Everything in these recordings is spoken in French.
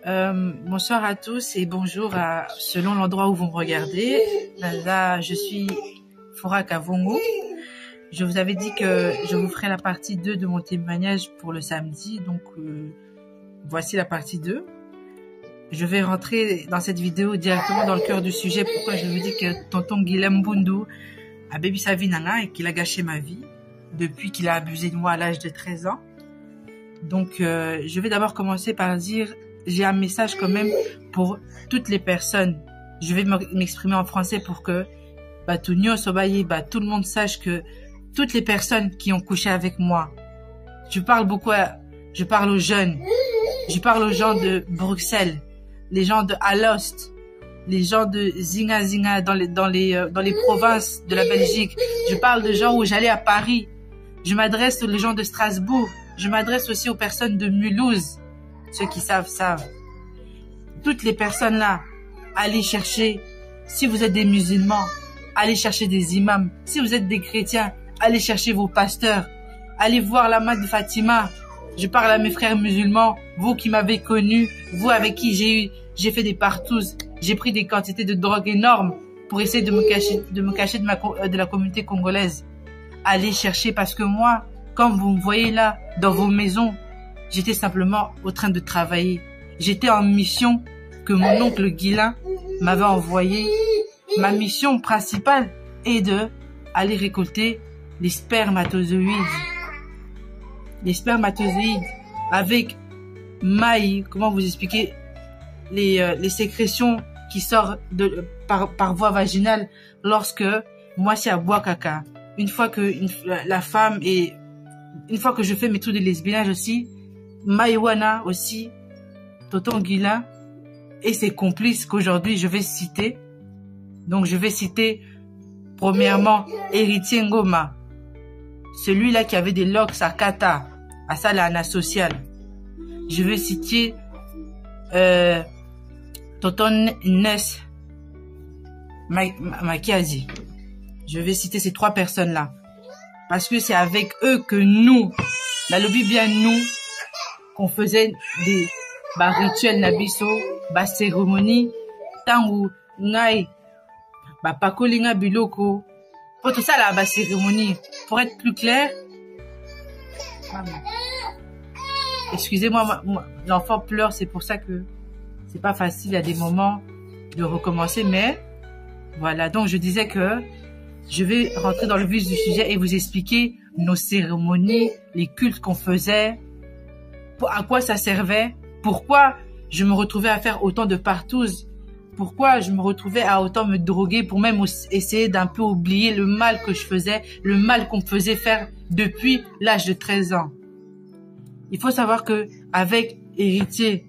Bonsoir à tous et bonjour selon l'endroit où vous me regardez. Là, je suis Fora Kavongo. Je vous avais dit que je vous ferai la partie 2 de mon témoignage pour le samedi. Donc, voici la partie 2. Je vais rentrer dans cette vidéo directement dans le cœur du sujet. Pourquoi je vous dis que tonton Guilhem Bundu a bébi sa vie nana et qu'il a gâché ma vie depuis qu'il a abusé de moi à l'âge de 13 ans. Donc, je vais d'abord commencer par dire... J'ai un message quand même pour toutes les personnes. Je vais m'exprimer en français pour que tout le monde sache que toutes les personnes qui ont couché avec moi, je parle aux jeunes, je parle aux gens de Bruxelles, les gens de Alost, les gens de Zinga dans les provinces de la Belgique. Je parle de gens où j'allais à Paris. Je m'adresse aux gens de Strasbourg. Je m'adresse aussi aux personnes de Mulhouse. Ceux qui savent. Toutes les personnes là, allez chercher, si vous êtes des musulmans, allez chercher des imams. Si vous êtes des chrétiens, allez chercher vos pasteurs. Allez voir la main de Fatima. Je parle à mes frères musulmans, vous qui m'avez connu, vous avec qui j'ai fait des partouzes. J'ai pris des quantités de drogue énormes pour essayer de me cacher de la communauté congolaise. Allez chercher parce que moi, comme vous me voyez là, dans vos maisons, j'étais simplement en train de travailler. J'étais en mission que mon oncle Guilhem m'avait envoyée. Ma mission principale est de aller récolter les spermatozoïdes. Les spermatozoïdes avec comment vous expliquer, les sécrétions qui sortent par voie vaginale lorsque moi c'est à bois caca. Une fois que la femme et une fois que je fais mes tours de lesbiennage aussi, Maïwana aussi, tonton Guilhem et ses complices qu'aujourd'hui je vais citer. Donc je vais citer premièrement Héritier Ngoma, celui-là qui avait des locks à Kata, à Salana Social. Je vais citer tonton Ness Makiazi. Je vais citer ces 3 personnes-là parce que c'est avec eux que nous, la lobby bien nous, qu'on faisait des rituels nabiso, cérémonies, tangu ngai, pakolinga biloko, pour tout ça la cérémonie. Pour être plus clair, excusez-moi, l'enfant pleure, c'est pour ça que c'est pas facile à des moments de recommencer, mais voilà. Donc je disais que je vais rentrer dans le vif du sujet et vous expliquer nos cérémonies, les cultes qu'on faisait, à quoi ça servait, pourquoi je me retrouvais à faire autant de partouzes, pourquoi je me retrouvais à autant me droguer pour même essayer d'un peu oublier le mal que je faisais, le mal qu'on me faisait faire depuis l'âge de 13 ans. Il faut savoir que avec Héritier,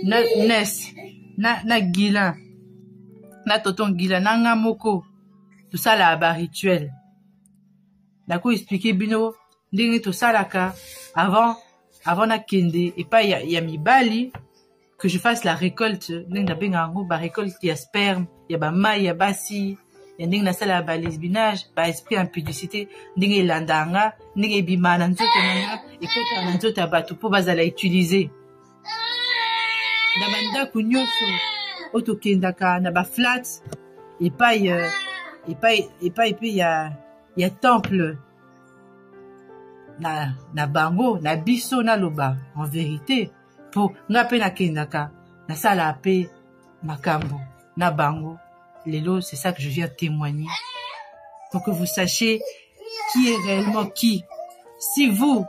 Ness, na Guilhem, na tonton Guilhem, na Ngamoko, tout ça là bas rituel. D'accord, expliquer bino, ndenge tout ça là avant na kende et pas y a mi bali que je fasse la récolte ndenge benga ngo ba récolte ya sperme ya ba mai ya basi ya ndenge na sala ba lesbinage ba esprit impudicité ndenge landanga ndenge bimana nzoto nanga ekota na nzoto bato po bazala utiliser na banda kunyoso otokendaka na ba flat et pas ya temple na bango na biso na loba en vérité pour nga pe na kendaka na sala pe makambo na bango lelo. C'est ça que je viens témoigner pour que vous sachiez qui est réellement qui. Si vous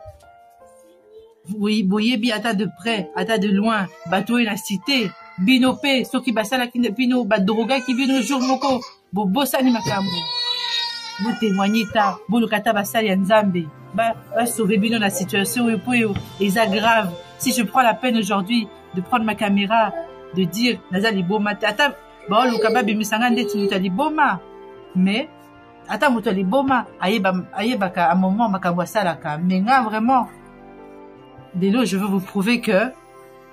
voyez bien ata de près ata de loin bato na cité binope soki basala ki bino ba droga ki bino jour moko bobosani makambo vous témoignez ta bolokata basali ya nzambe ba sauver bino la situation et puis ils aggravent. Si je prends la peine aujourd'hui de prendre ma caméra, de dire nazali boma ata ba lokaba bimisanga ndeti mutali boma, mais ata mutali boma ayebaka à un moment makambo salaka menga vraiment dès je veux vous prouver que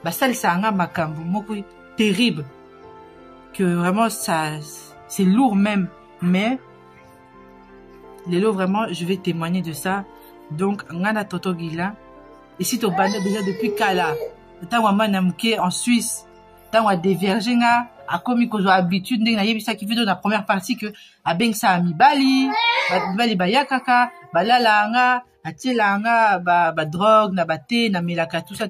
basali sanga makambo moko terrible, que vraiment ça c'est lourd même, mais lelo vraiment je vais témoigner de ça. Donc ngana toto Guilhem et si to bande déjà depuis kala tango amana muke en Suisse tango a déverger nga akomi kozwa habitude ndenge na yebisa ki video na première partie que abengisa amibali bali bayakaka balala nga atiela nga ba drogue na bate na melaka tout ça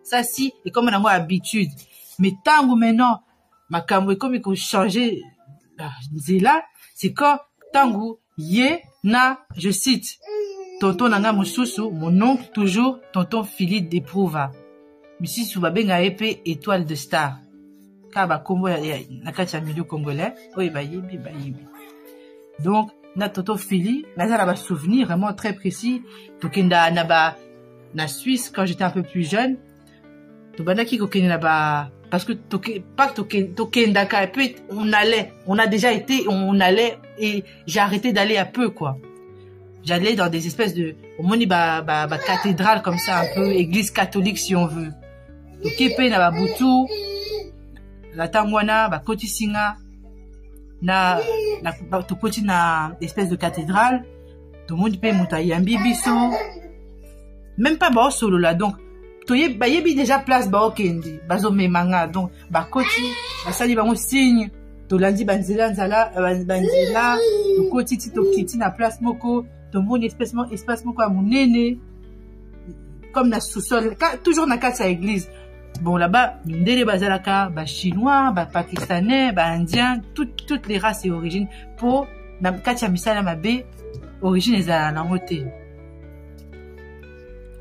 ça si et comme nango habitude mais tango maintenant makambo ekomi ko changer nzela c'est quand tango ye na je cite tonton nanga mususu mon oncle toujours tonton Philippe d'Eprouva misisu babenga epe étoile de star ka ba kombo na kati ya milieu congolais oyo bayebi donc na tonton Philippe nazala ba souvenir vraiment très précis tokenda na Suisse quand j'étais un peu plus jeune to bandaki kokenda na ba parce que tokenda ka et puis on a déjà été on allait et j'ai arrêté d'aller un peu quoi. J'allais dans des espèces de omoni ba cathédrale comme ça un peu église catholique si on veut. Tokepe na ba butu la tangwana ba kotisinga na tokoti na espèce de cathédrale to moni pe muta yambi biso même pas ba solo là donc ba yebi déjà place ba okende bazo memanga donc ba koti basali bango signe to landi banzela banzela to koti ti to kiti na place moko to moni espace moko ya munene comme na sous-sol toujours na kati ya église bon là-bas ndele bazalaka ba chinois ba pakistanais ba indiens toutes les races et origines pour na kati ya misala mabe origine ezala nango te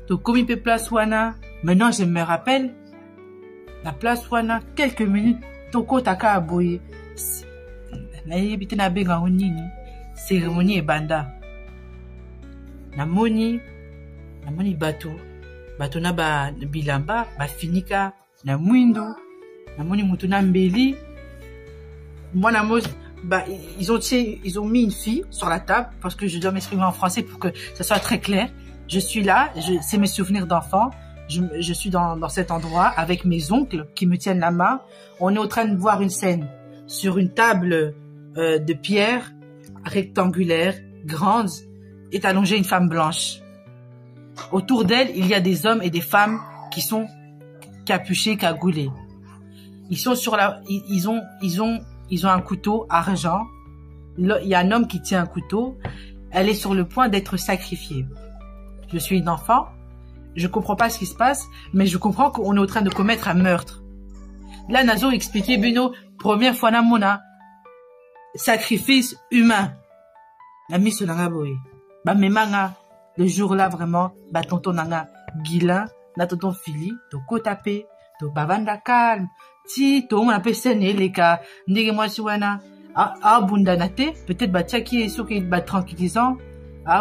to komi pe place wana maintenant je me rappelle la place wana quelques minutes toko taka aboye na yebite na benga nini cérémonie ebanda namoni bato na ba bilamba ba finika na mwindo namoni mutu na mbeli mwana mose ils ont mis une fille sur la table parce que je dois m'exprimer en français pour que ça soit très clair. Je suis là, c'est mes souvenirs d'enfant. Je suis dans cet endroit avec mes oncles qui me tiennent la main. On est en train de voir une scène sur une table de pierre rectangulaire, grande, est allongée une femme blanche. Autour d'elle, il y a des hommes et des femmes qui sont capuchés, cagoulés. Ils sont sur ils ont un couteau argent. Il y a un homme qui tient un couteau. Elle est sur le point d'être sacrifiée. Je suis une enfant. Je comprends pas ce qui se passe, mais je comprends qu'on est en train de commettre un meurtre. Là, Nazo expliquait, Bino, première fois na mona, sacrifice humain. La mise sur la boy. Ba memanga, le jour-là vraiment, ba tonton nanga, Guilin, na tonton Fili, to kotape, to bavanda calme, ti, to mona pe sene leka, ndege moi si wana, bunda nate, peut-être ba tchaki et soki ba tranquillisant,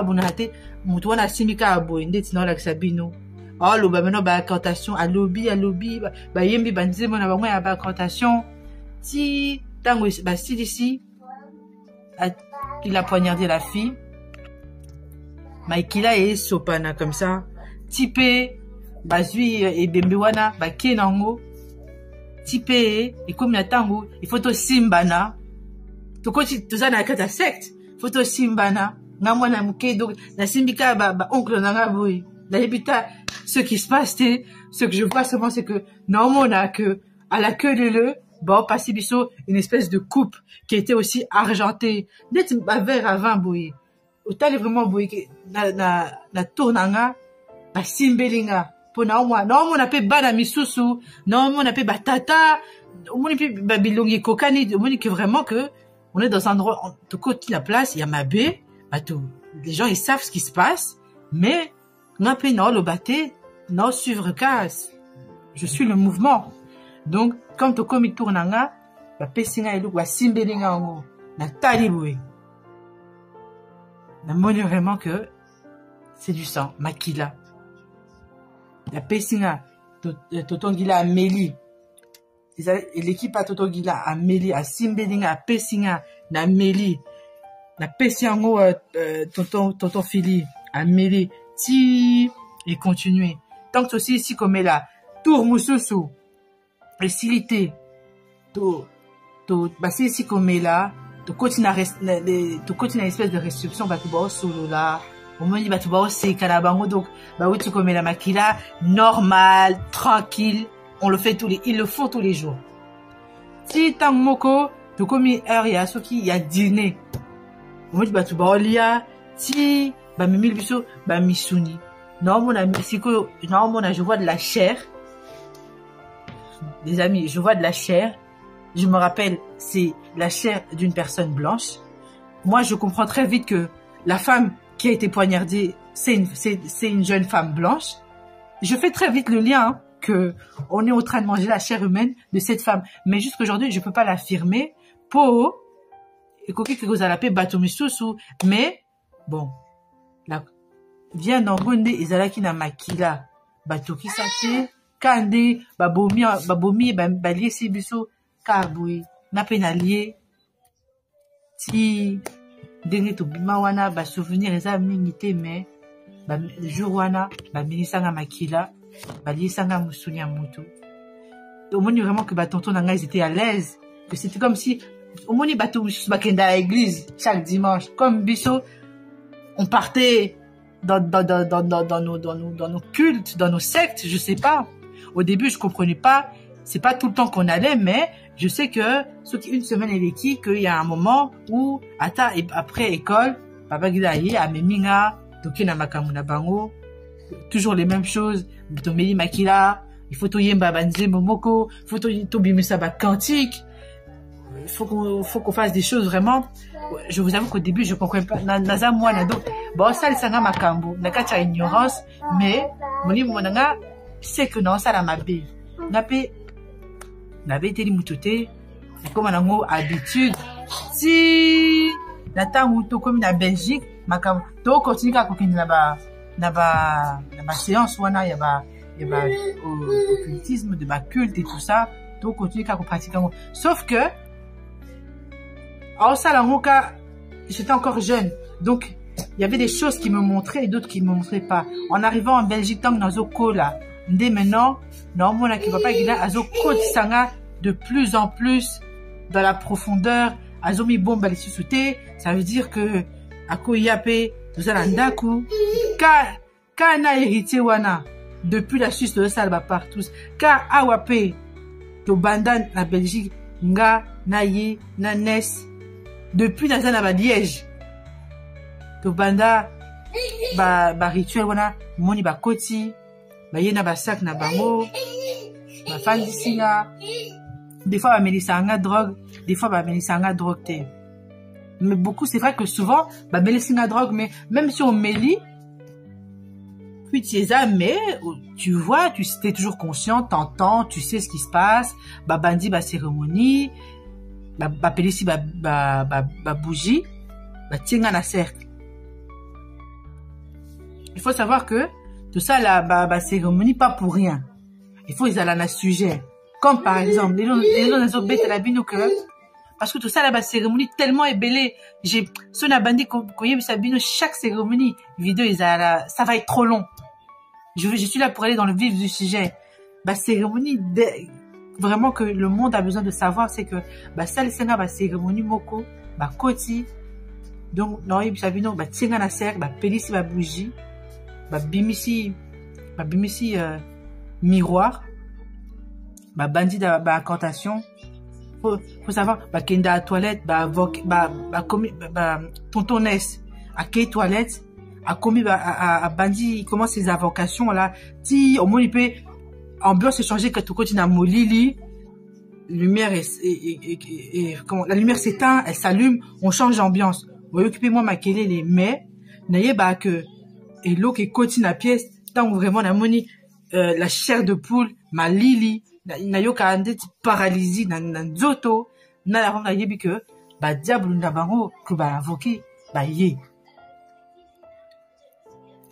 bunda nate, mutu wana simika aboy, ndeti na la sabino. Oh, ba meno ba incantation, à lobby, ba yembi ba nzemo na ba ba incantation. Si tango ba si d'ici, il a poignardé la fille. Maikila et sopana comme ça. Tipé, ba zui et bembewana, ba kenango. Tipé et comme na tango, il faut to simbana. To koti to za na kata secte, faut to simbana. Na mwana muke donc na simbika ba oncle nanga boy. D'habitude, ce qui se passe, ce que je vois seulement, c'est que, normalement, on a que, à la queue de le, bon, passé biso, une espèce de coupe, qui était aussi argentée. Net, un verre à vin, boy. Autant, vraiment, boy, na tournanga, ba simbelinga. Pour normalement, on a fait bana misusu, normalement, on a fait batata, on a fait babilongi kokani, on a que vraiment que, on est dans un endroit, de côté de la place, il y a ma baie, bah, tout. Les gens, ils savent ce qui se passe, mais, non, le bâté, non, suivre casse. Je suis le mouvement. Donc, comme to komi tournanga, ba pesinga elu wa simbelinga ngo, na taliboué. Na moni vraiment que c'est du sang, makila. La pesinga, totongila Amélie. L'équipe à totongila Amélie, à simbelinga, à pesinga, na Amélie. La pesinga ngo, tonton Philly, Amélie. Si et continuer tant que aussi ici comme là tour mususu et silité to basi ici comme là to continue une espèce de restriction ba to ba solo là au moins bah tu vas aussi kanabango donc bah oui tu commets la makila normal tranquille on le fait ils le font tous les jours si tant moko tu commis heure ya soki il y a dîner au moins bah tu vas lia si bah mimi biso bah misuni non mon ami siko non mon je vois de la chair des amis je vois de la chair je me rappelle c'est la chair d'une personne blanche moi je comprends très vite que la femme qui a été poignardée, c'est une jeune femme blanche. Je fais très vite le lien hein, que on est en train de manger la chair humaine de cette femme. Mais jusqu'aujourd'hui, je peux pas l'affirmer. Po, mais bon, la vient n'ongonde ezalaki na makila batoki sate kande babomi balie biso kabui na penalier ti ndenge tobima wana ba souvenir eza mingi te mais ba jour wana ba minisanga makila ba lisanga musuni ya mutu omoni vraiment que ba tonton na ngai ils étaient à l'aise que c'était comme si omoni bato bakenda à l'église chaque dimanche comme biso on partait dans nos cultes dans nos sectes je sais pas au début je comprenais pas c'est pas tout le temps qu'on allait mais je sais que une semaine et l'équipe qu'il y a un moment où après école papa gidaye a meminga toki na makamuna bango toujours les mêmes choses tomeli makila il faut toyemba banze momoko faut to bimisa ba cantique il faut qu'on fasse des choses vraiment je vous avoue qu'au début je comprenais pas naza mwana donc bon ça le sanga makambo nakati ignorance mais moni monanga c'est que non ça la mabe nape nabeteli mutote comme nango habitude si na tango to comme na Belgique makam to continue ka kokindi na ba séance wana ya ba occultisme de ba culte et tout ça to continue ka pratiquer sauf que en salangoka j'étais encore jeune donc il y avait des choses qui me montraient et d'autres qui me montraient pas en arrivant en Belgique tant dans Zokola dès maintenant normalement qui va pas gina azo sanga de plus en plus dans la profondeur azomi bomba les sous-soutés ça veut dire que akoyape nous alandaku ka na héritier wana depuis la Suisse de salba partout ka awape to bandan la Belgique nga naye na nes depuis dans na ba Liège to banda ba rituel wana moni ba koti ba yena ba sac na bango ba fandisinga des fois ba melisanga drogue des fois ba melisanga drogue te mais beaucoup c'est vrai que souvent ba melisanga drogue mais même si on mélit puis tu es là mais tu vois tu es toujours conscient t'entends tu sais ce qui se passe ba bandi ba cérémonie ba pelisi ba bougie ba tienga na cercle. Il faut savoir que tout ça la cérémonie pas pour rien. Il faut ils allaient à sujet. Comme par exemple les gens bêtes la bino que parce que tout ça la cérémonie tellement ébellé. J'ai son abandi koyeb sabino chaque cérémonie vidéo ils allaient ça va être trop long. Je suis là pour aller dans le vif du sujet. Ba cérémonie vraiment que le monde a besoin de savoir c'est que ba ça la cérémonie moko ba koti donc non il sabino ba tienga na cercle ba pelisi ba bougie ba bimisi miroir ba bandi da ba incantation faut savoir ba kenda à toilette ba tontonesse à quelle toilette a commis à bandi il commence ses invocations là ti au moins il peut ambiance changer que tout continue à molili lumière et comment la lumière s'éteint elle s'allume on change d'ambiance vous occupez moi ma kelele mais n'ayez pas que et l'eau qui continue la pièce tant vraiment la moni la chair de poule ma lili na yoka ande paralysie na nzoto na la ronda yebi que ba diable na bango que ba invoquer ba ye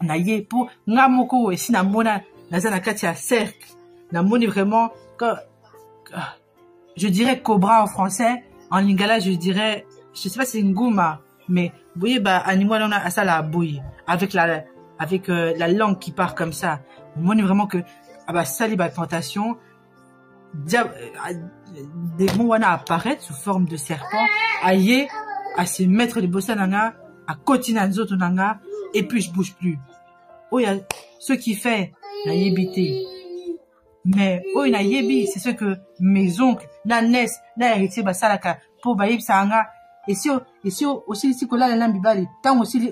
na ye pour ngamoko et si na mona na za na kati ya cercle na moni vraiment que je dirais cobra en français en lingala je dirais je sais pas si c'est nguma mais vous voyez bah animal on a ça la bouille avec la langue qui part comme ça moni vraiment que ça les tentation des mots wana apparaître sous forme de serpent aye à se mettre les bossananga à continuer nzoto nanga et puis je bouge plus. Oh, il y a ce qui fait la yébité. Mais, oh, il y a yébi, c'est ce que mes oncles, la nes, la héritier, bah, salaka, pour baïb, sanga. Et si, aussi, si, que là, la bibale, tant aussi,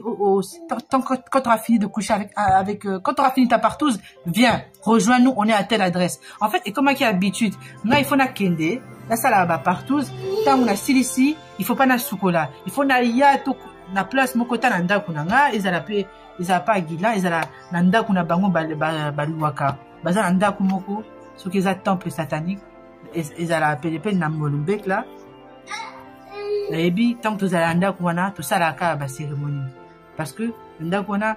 tant quand tu auras fini de coucher quand tu auras fini ta partouze, viens, rejoins-nous, on est à telle adresse. En fait, et comment qu'il y a habitude, là, il faut na kende, là, ça, là, partouze, tant on a ici, il faut pas na soukola, il faut na yato, na place, mon côté, nanda, kunanga, ils a pas aguila, ils a nanda, kuna bango, baluaka, baza nanda, kumoko, ce qu'ils ont temple satanique, ils a appelé, na molumbek, là, et puis, tant que tu as un wana, tout ça, la cérémonie. Parce que, wana,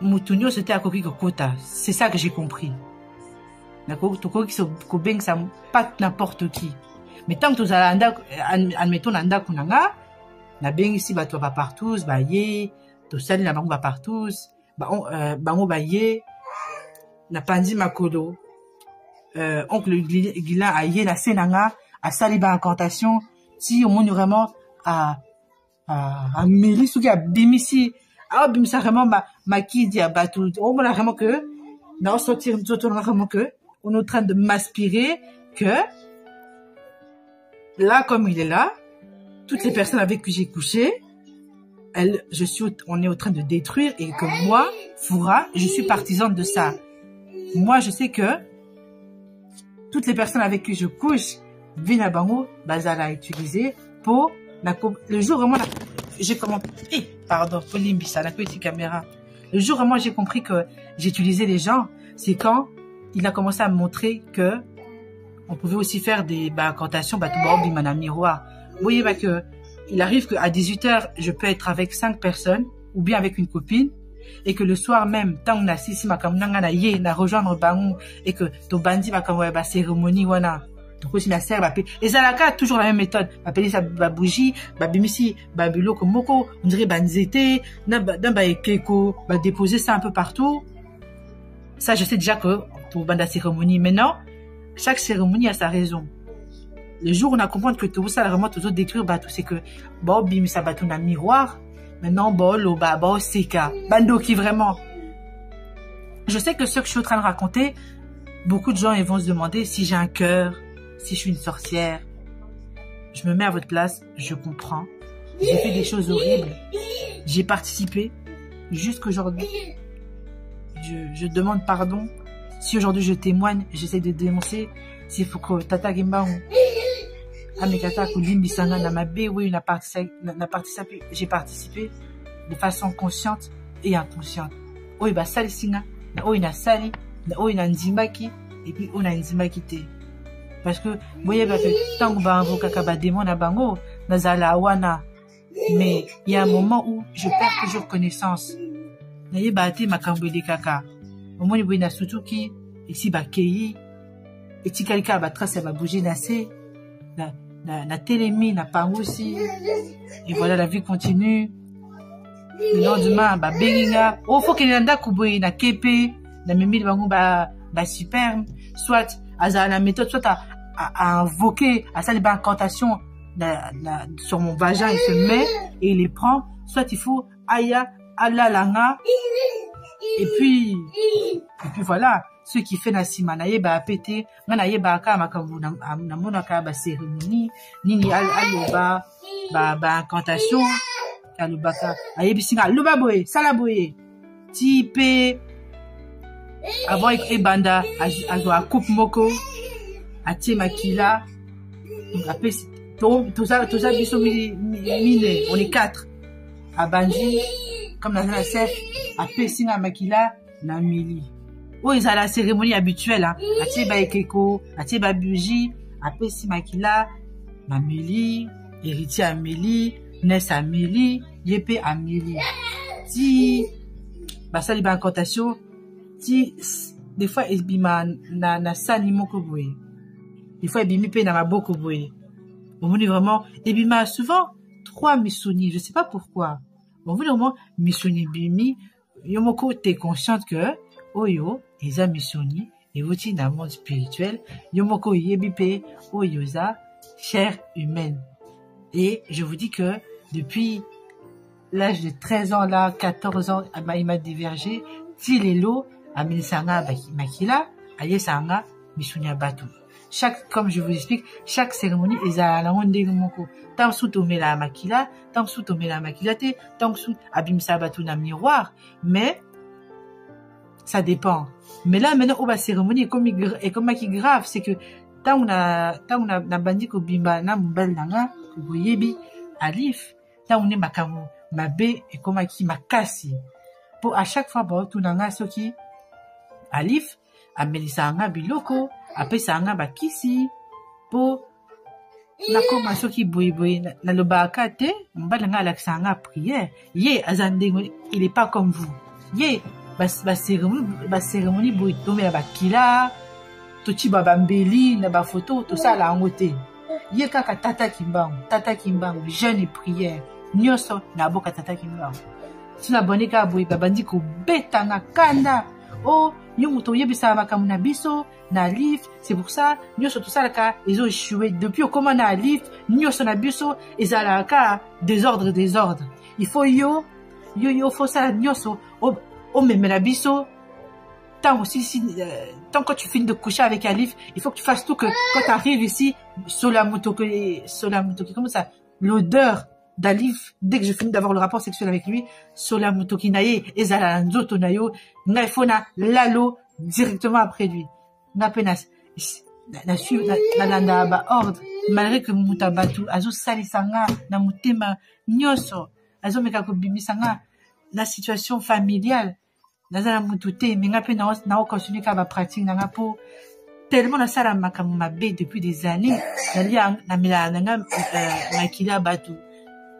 Moutounio, c'était à Koki Kota. C'est ça que j'ai compris. D'accord? Koki Kobeng, ça, pas n'importe qui. Mais tant que tu as un admettons, nanda kunanga, na beng ici, bah, toi, partout, bah, yé, tout ça, la bango, partout, bango, bah, yé, na pandi makolo, oncle Guilain, a yé, la senanga, à saliba incantation, si au moins vraiment à mêler ce qui a bimisi, bimisa vraiment ma qui dit à battu, on a vraiment que, non, sortir, vraiment que, on est en train de m'aspirer que, là, comme il est là, toutes les personnes avec qui j'ai couché, on est en train de détruire et que moi, Foura, je suis partisane de ça. Moi, je sais que, toutes les personnes avec qui je couche, Vina Bango, Bazala utilisé pour le jour vraiment j'ai commencé, pardon, Polimbisa, la petite caméra. Le jour vraiment j'ai compris que j'utilisais les gens, c'est quand il a commencé à me montrer que on pouvait aussi faire des incantations, bimana miroir. Vous voyez que il arrive qu'à 18h, je peux être avec 5 personnes ou bien avec une copine et que le soir même, tant on a sisi makamnanga na ye na rejoindre Bango et que to bandi makamwa ba cérémonie wana. Donc aussi ma sœur et Zalaka toujours la même méthode appeler ça bougie bimisi biloko moko on dirait banzete na ekeko déposer ça un peu partout. Ça je sais déjà que pour banda cérémonie maintenant chaque cérémonie a sa raison. Le jour où on a compris que tout ça vraiment tout détruire tout c'est que bimisa na miroir maintenant seka bando qui vraiment. Je sais que ce que je suis en train de raconter, beaucoup de gens ils vont se demander si j'ai un cœur, si je suis une sorcière. Je me mets à votre place, je comprends. J'ai fait des choses horribles. J'ai participé. Jusqu'aujourd'hui, je demande pardon. Si aujourd'hui je témoigne, j'essaie de dénoncer, s'il faut que Tata Gemba Amekata Kulimbisanga Namabe, oui, j'ai participé de façon consciente et inconsciente. Oui, sali singa, na sali, na nzimaki, et puis on a nzimaki te. Parce que, vous voyez, tant que avocat démon na bango, nazala wana. Mais, il y a un moment où je perds toujours connaissance. Naye bate makambwe kaka. Au moins, il y a surtout qui, ici, kei, et si quelqu'un trace, va bouger nassé, na télémi, na pango aussi. Et voilà, la vie continue. Le lendemain, benginga. Oh, faut qu'il y ait un kuboy, na kepe, na mimi, bango, superbe. Soit, à la méthode, soit à invoquer, à ça les incantations sur mon vagin, il se met et il les prend. Soit il faut aya, ala langa. Et puis voilà, ceux qui fait nasima naye pété, naye ka makambu na monaka cérémonie, nini aloba incantation, alobaka ayebisinga loba boye, sala boye. Type avant ebanda azo coupe moko atie makila après tout ça biso mine on est 4 à Banji comme dans la chef après singa makila na mili oh ils a la cérémonie habituelle atie ekeko atie bougie après si makila na mili héritier à mili nes à mili yépé à mili si basali incantation si des fois ebima na sani moko boye des fois ebimi pe na maboko boye on voulait vraiment ebima souvent 3 misoni je sais pas pourquoi on voulait vraiment misoni bimi yomoko t'es consciente que oyo eza misoni et aussi dans le monde spirituel yomoko yebi pe oyoza chair humaine et je vous dis que depuis l'âge de 13 ans, là, 14 ans, il m'a divergé. Ti lelo, amenisanga makila, aye sanga, misunya batu. Comme je vous explique, chaque cérémonie, ils a la onde moko. Tant sous tomé la makila, tant sous tomé la makila te, tant sous abimsa batu na miroir. Mais, ça dépend. Mais là, maintenant, la cérémonie est comme qui grave, c'est que, tant on a bandi ko bimba na mbel nanga, ko boyebi, alif, tant on est makamu, mabe, et comme qui makasi. Pour à chaque fois, bon, tout nanga soki, alif, amelisanga biloko, apesanga bakisi, pour, na koma soki boy, na lobaka te, mbel nanga alaksanga prière, ye, azandengo, il est pas comme vous. Ye, ba cérémonie boy, tombe la bakila, toti babambeli, na ba photo, tout ça la angote. Ye kaka tata kimbangu, jeûne et prière, nyoso, na boka tata kimbangu. Si na boneka boy, babandi ko betanga kanda, oh, yomuto yebisa makamu na biso, na livre, c'est pour ça, nyoso tout ça laka, ils ont échoué. Depuis au comment na livre, nyoso na biso, ils ont laka, désordre. Il faut faut ça, nyoso, oh, mais la biso, tant que tu finis de coucher avec Alif, il faut que tu fasses tout que quand tu arrives ici, comme ça, l'odeur d'Alif, dès que je finis d'avoir le rapport sexuel avec lui, Solamutoki naye, ezala nzoto nayo, na ifona lalo directement après lui. Na penas, na ba ordre, malgré que mutabatu, azo salisanga, na mutema, nyoso, azo mekako bimisanga, la situation familiale, nazala mutute, mais nga pe na continuer ka ba pratique nga po tellement na sala makamu mabe depuis des années, na mila nga makila batu.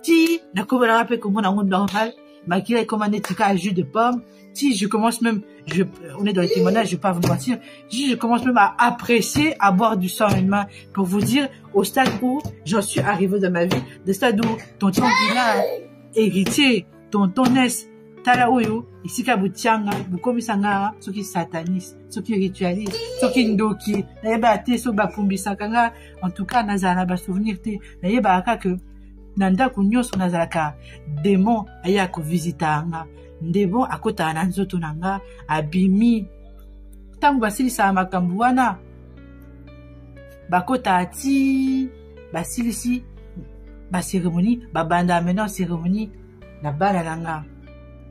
Ti na ko la rappel comme on a normal, makila commandé tika à jus de pomme. Ti je commence même, on est dans les témoignages, je vais pas vous mentir, je commence même à apprécier à boire du sang humain pour vous dire au stade où j'en suis arrivé dans ma vie, le stade où ton tanguila héritier, ton tonnes tala oyo isika butianga bukomisanga soki sataniste soki ritualiste soki ndoki nayeba te so bapumbisaka nga en tout cas nazala ba souvenir te nayeba aka que nanda kunyoso nazalaka démon aya ko visitanga ndebo akota na nzoto nanga abimi tangu basilisa makambu wana bakota ati basilisi ba cérémonie babanda maintenant cérémonie na bana nanga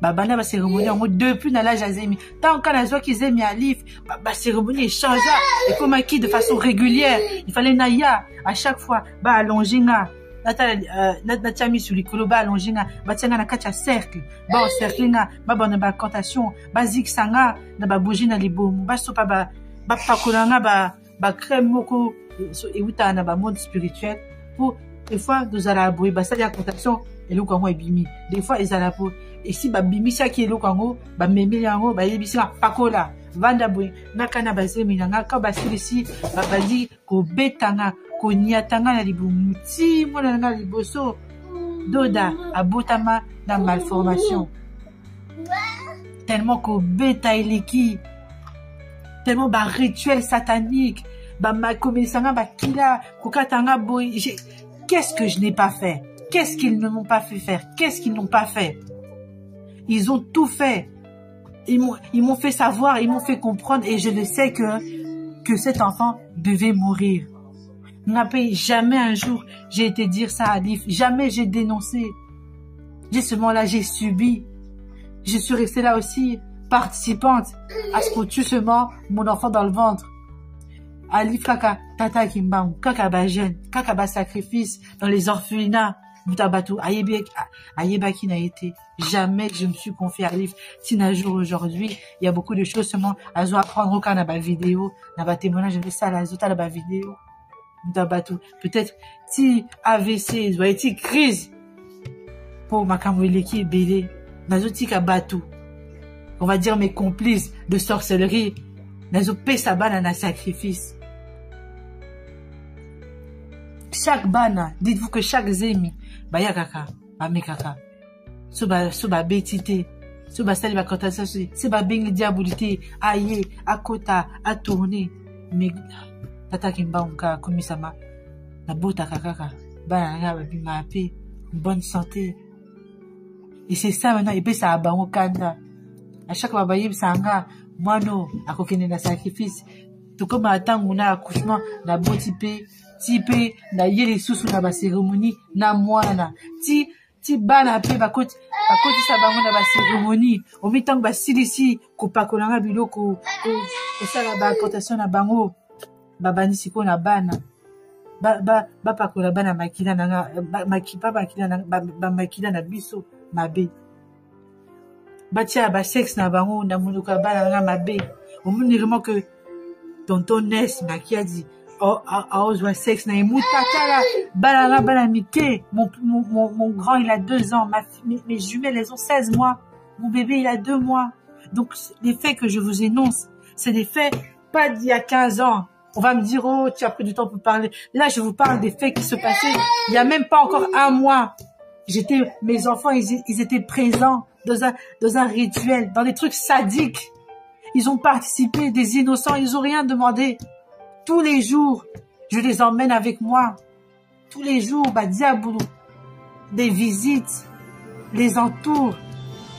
babana ba cérémonie depuis na l'âge azemi tant qu'on a zo qu'ils aiment Alif ba cérémonie changea et comme qui de façon régulière il fallait naya à chaque fois ba allonger nga na tami sur likolo ba allonger nga ba tianga na kacha cercle ba au cercle nga ba bonne ba cantation ba zixanga na ba bougie na libomu ba sopa ba pakolanga ba crème moko et uta na ba monde spirituel pour des fois nous allons boire ba ça la cantation et le kango ebimi des fois ils allaient pour et si ba bimisa ki le kango ba memeli yango ba yebisa pakola vanda boy nakana bazemi nanga ka basilisi ba badi ko betanga ko niatanga na libumu ti mona nanga liboso doda abotama na malformation tellement ko beta iliki tellement ba rituel satanique ba makomisanga ba kila ko katanga boy. Qu'est-ce que je n'ai pas fait? Qu'est-ce qu'ils ne m'ont pas fait faire? Qu'est-ce qu'ils n'ont pas fait? Ils ont tout fait. Ils m'ont fait savoir, ils m'ont fait comprendre et je le sais que cet enfant devait mourir. Jamais un jour j'ai été dire ça à Alif. Jamais j'ai dénoncé. J'ai seulement là, j'ai subi. Je suis restée là aussi, participante à ce qu'on tue seulement mon enfant dans le ventre. Alif kaka tata kimbang kaka ba jeune kaka ba sacrifice dans les orphelinats mutabatu ayebaki n'a été jamais que je me suis confié à Alif. Si un jour aujourd'hui il y a beaucoup de choses seulement à apprendre au na ba vidéo na ba témoignage de ça la zota la ba vidéo mutabatu peut-être si AVC voyez-t-il crise pour makamweleki belé nazoti ka batu on va dire mes complices de sorcellerie nazo pesa bana na sacrifice. Chaque bana, dites-vous que chaque zemi, ba yakaka, ba mekaka, so ba betite, so ba sali ba kotasa, so ba bengi diabolité, aye, akota, a tourner, mais tata kimba unka komisama, na bota kakaka, bana nga ba bima ape, bonne santé. Et c'est ça maintenant, et puis ça a bango kanda. À chaque fois, baye sanga, moano, à kokene na sacrifice. Tout comme à temps, on a accouchement, na bon type, na yele sous na ba cérémonie, na moana. Ti bana pe bakoti sa bango na ba cérémonie. Au mi temps ba silisi, ko pakolanga biloko, ko sala ba apportation na bango. Ba bani siko na bana. Ba pakola bana makila na makila na biso mabe. Batia ba sexe na bango na munuka bana na mabe. Au moins vraiment que tonton Ness qui a dit oh sexe na mutaka bana mité. Mon grand il a 2 ans, mes jumelles elles ont 16 mois, mon bébé il a 2 mois. Donc les faits que je vous énonce, c'est des faits pas d'il y a 15 ans. On va me dire oh tu as pris du temps pour parler. Là je vous parle des faits qui se passaient il y a même pas encore 1 mois. Mes enfants ils étaient présents dans un rituel, dans des trucs sadiques. Ils ont participé, des innocents, ils ont rien demandé. Tous les jours, je les emmène avec moi. Tous les jours, diaboulou. Des visites, les entours.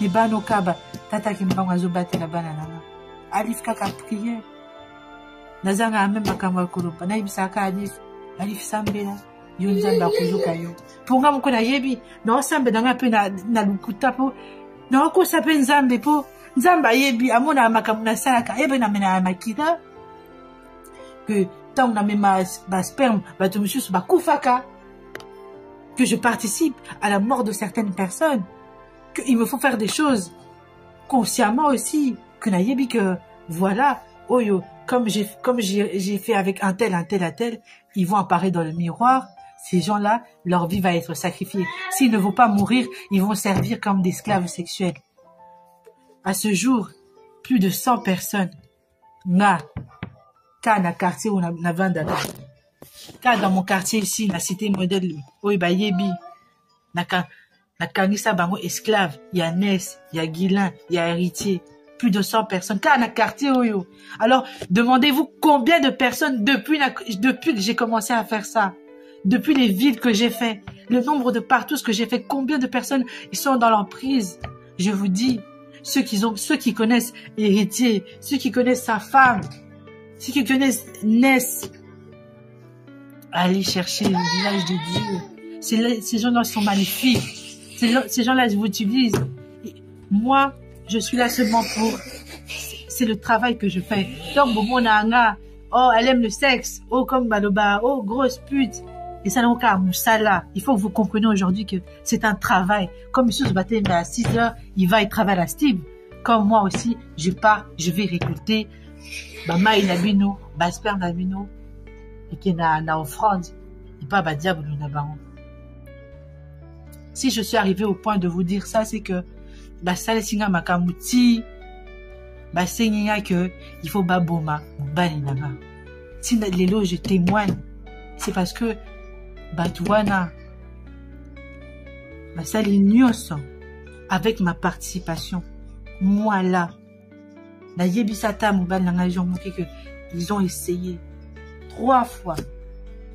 Les banokaba, tata qui m'a zobate la banana. Alif kaka prière. Nazanga même bakamba kolopa. Na ibisaka alif sambela. Yonzamba kuzuka yo. Ponga mukona yebi, na sambe danga pe na lukuta po. Na ko sape nzambe po. Nzamba yebi amona makamuna salaka ebe na mena makida que tant na mema ba sperme ba to monsieur ba kufaka que je participe à la mort de certaines personnes, que il me faut faire des choses consciemment aussi, que na yebi que voilà oyo comme j'ai fait avec un tel, ils vont apparaître dans le miroir. Ces gens-là, leur vie va être sacrifiée. S'ils ne vont pas mourir, ils vont servir comme des esclaves sexuels. À ce jour, plus de 100 personnes. Na quartier où na vanda. Dans mon quartier ici, la cité modèle Oibayebi. Na kanisa bango esclave. Il y a Ness, il y a Guilin, il y a Héritier. Plus de 100 personnes. Dans quartier Oyo. Alors, demandez-vous combien de personnes depuis que j'ai commencé à faire ça. Depuis les villes que j'ai fait. Le nombre de partout ce que j'ai fait. Combien de personnes ils sont dans l'emprise. Je vous dis. Ceux qui connaissent Héritier, ceux qui connaissent sa femme, ceux qui connaissent Ness, allez chercher le village de Dieu. Ces gens-là sont magnifiques. Ces gens-là, je vous utilise. Moi, je suis là seulement pour... C'est le travail que je fais. Donc, bon, oh, elle aime le sexe. Oh, comme Baloba. Oh, grosse pute. Et ça n'a aucun moussala. Il faut que vous compreniez aujourd'hui que c'est un travail. Comme M. Zbaté à 6 heures, il travaille à la Steve. Comme moi aussi, je pars, je vais récolter. Maï Nabino, sperme Nabino. Et qui na offrande. Et pas diable na baron. Si je suis arrivé au point de vous dire ça, c'est que, sale singa makamuti, senga que, il faut boma, bani naba. Si les lots, je témoigne, c'est parce que, Batouana, basali nyonso, avec ma participation, moi là, la yebisata mobile que ils ont essayé 3 fois,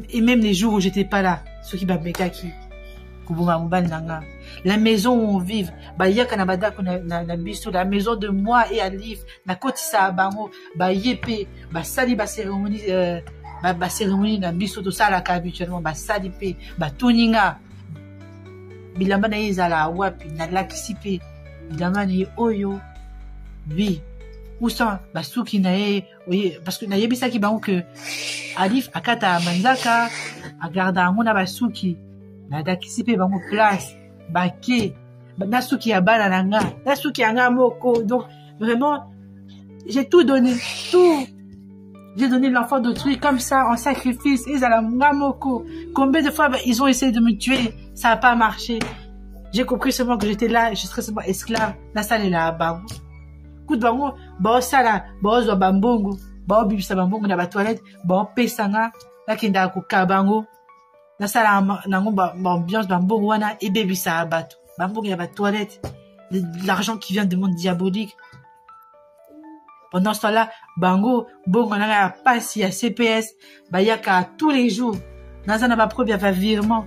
et même les jours où j'étais pas là, ceux qui babekaki, la maison où on vit, la maison de moi et Alif, na kotisa bango, yepe, sali cérémonie. Cérémonie na biso to sala ka habituellement sali pe tuninga bilamba na izala wapi na lakisi pe bilamba na oyo bi usa basuki na parce que na yebisaki bango que Alif akata manzaka agarda ngo na basuki na dakisi pe bango place bake na suki ya bana nanga na suki anga moko. Donc vraiment j'ai tout donné, tout. J'ai donné l'enfant d'autrui comme ça, en sacrifice. Ils allaient moko. Combien de fois ils ont essayé de me tuer, ça n'a pas marché. J'ai compris seulement que j'étais là, je serais seulement esclave. La salle est là, bango. Coup de bango, sala, zo bambongo, bibisa bambongo na ba toilette, pesanga, la kenda ko kabango. La salle nango ambiance bambongo wana et bibisa abato. Bambongo ya ba toilette. L'argent qui vient de monde diabolique. Pendant ce temps-là, bango, bon, on a passe, il y a CPS, yaka tous les jours. Dans un preuve, il y a virement.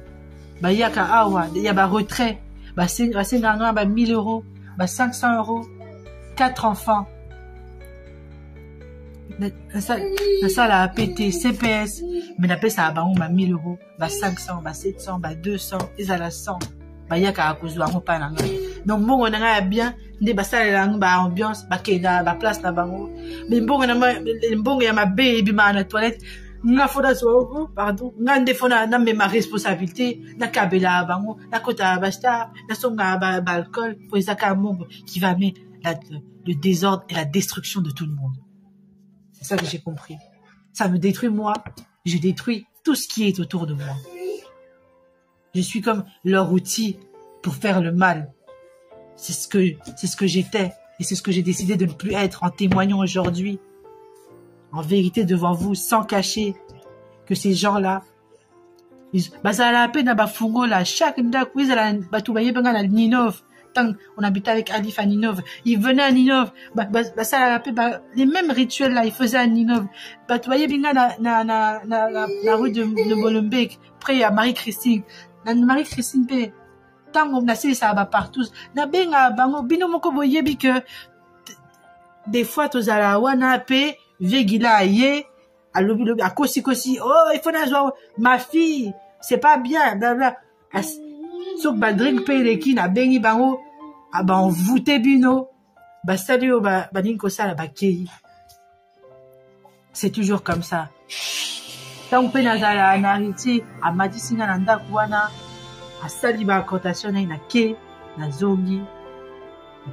Yaka awa, il y a retrait. c'est 1000 euros, 500 euros, 4 enfants. Ça la APT, CPS, mais l'appel ça a 1000 euros, 500, 700, 200, ils à la 100. Yaka akuzwa ngo pa nanga. Donc mbongo nanga bien, nde basala nga ambiance, bakeda, place na bango. Mais mbongo ya mabe bima na toilette, nga foda so, pardon, nga ndefona na me ma responsabilité, na kabela bango, na kota basta, na songa ba alcool, pour ezaka mbongo qui va mettre le désordre et la destruction de tout le monde. C'est ça que j'ai compris. Ça me détruit moi, je détruis tout ce qui est autour de moi. Je suis comme leur outil pour faire le mal. C'est ce que j'étais et c'est ce que j'ai décidé de ne plus être en témoignant aujourd'hui. En vérité devant vous, sans cacher que ces gens-là, ça la peine à Fungo là, chaque ndakou, Ninov. Tant on habitait avec Alif à Ninov, ils venaient à Ninov, ça la peine, les mêmes rituels là, ils faisaient à Ninov. Vous voyez bien la rue de Molenbeek, près à Marie-Christine. Marie-Christine P. Tant on a ça va partout. Na benga bango bino moko boyebi que des fois tous à la wana P vegila ye à lobi à kosi oh il faut na ma fille c'est pas bien blabla sok ba drink P les qui na bengi bango on voûté bino salut ninko sala ba kei. C'est toujours comme ça. Tant que nazala anariti a madisinga na ndaku wana asali ba cotation na ke na zongi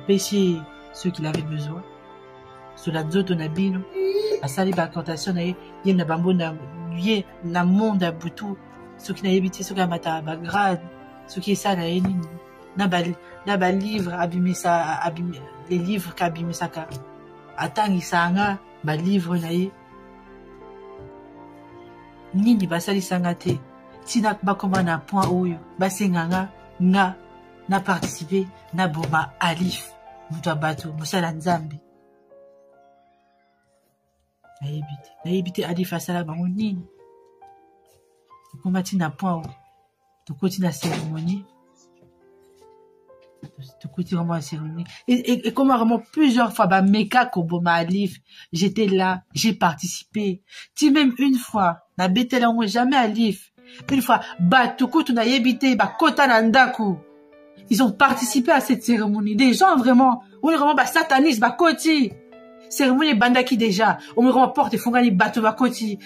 pêcher ceux qui avaient besoin sur la zoto na bino asali ba cotation na ye na bambo na ye na monde butu ceux qui na yebiti ceux qui mata ba grade ceux qui ça na yeni na ba livre abimisa les livres kabimisa ka atangi sanga ba livre na ye nini basali sangate tina bakoma na point oyo basenganga na participer na boma Alif mutu bato musala nzambe nayebite Alif asala bango nini komati na point oyo tokoti na cérémonie tokoti vraiment la cérémonie et comme vraiment plusieurs fois meka koboma Alif j'étais là j'ai participé ti même une fois na betela ngo jamais Alif une fois batukutu na yebite kota na ndaku ils ont participé à cette cérémonie des gens vraiment satanistes koti cérémonie bandaki déjà on me vraiment porte fongani bato koti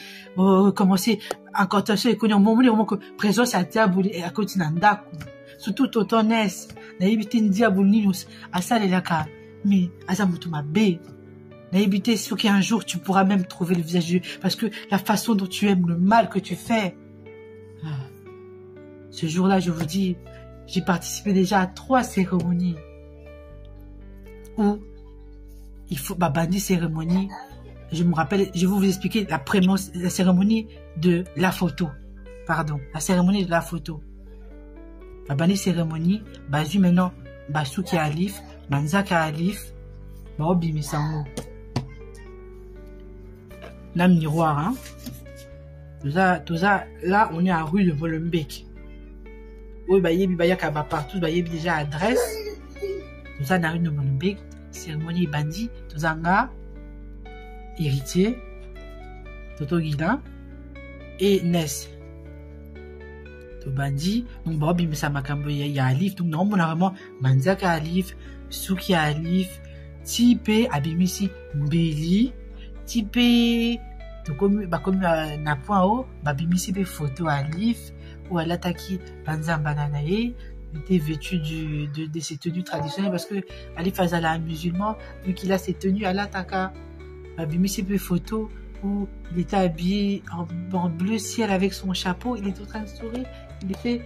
commencer encore tasser connu au moment vraiment que présence à table à koti na ndaku surtout totones na yebite ndiabu ninus asalelaka mais azamutu mabe na yebite ce qu'un jour tu pourras même trouver le visage parce que la façon dont tu aimes le mal que tu fais. Ce jour-là, je vous dis, j'ai participé déjà à 3 cérémonies où il faut bandi cérémonie. Je me rappelle, je vais vous expliquer la cérémonie de la photo. Pardon, la cérémonie de la photo. Bandi cérémonie, bazu maintenant, basuki Alif, manzaka Alif, baobi misango. La miroir, hein. Tout ça, là, on est à rue de Molenbeek. Oui, yebi bayaka partout, yebi déjà adresse. Tout ça, na rue de Molenbeek, cérémonie bandi, tout ça, nga, héritier, Toto Guida, et Ness. Tout bandi, donc, baobi misa makambo ya Alif, donc, non, on a vraiment manzaka Alif, suki Alif, Tipe, abimisi, Mbeli, Tipe, comme na point haut babimisi be photo Alif ou alataki banzamba nanae était vêtu de ses tenues traditionnelles parce que Alif azala un musulman donc il a ses tenues alataka babimisi be photo où il était habillé en bleu ciel avec son chapeau, il est en train de sourire, il fait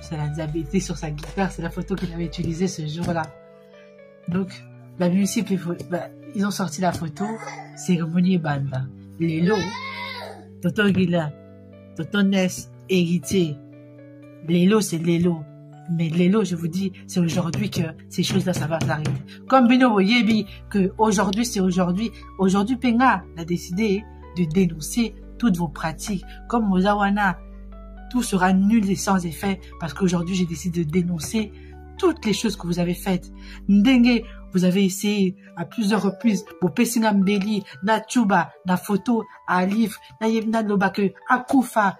c'est la nzabété sur sa guitare, c'est la photo qu'il avait utilisée ce jour-là. Donc babimisi ils ont sorti la photo cérémonie banda. Lélo, Toto Guila, Toto Ness, héritier. Lélo, c'est Lélo. Mais Lélo, je vous dis, c'est aujourd'hui que ces choses-là, ça va arriver. Comme Bino Yebi, que aujourd'hui, c'est aujourd'hui. Aujourd'hui, Penga a décidé de dénoncer toutes vos pratiques. Comme Mozawana, tout sera nul et sans effet. Parce qu'aujourd'hui, j'ai décidé de dénoncer toutes les choses que vous avez faites. Ndenge, vous avez essayé à plusieurs reprises, pour Pessinga Mbeli, na Tchuba, na photo, à livre, na yebna lobake, akufa,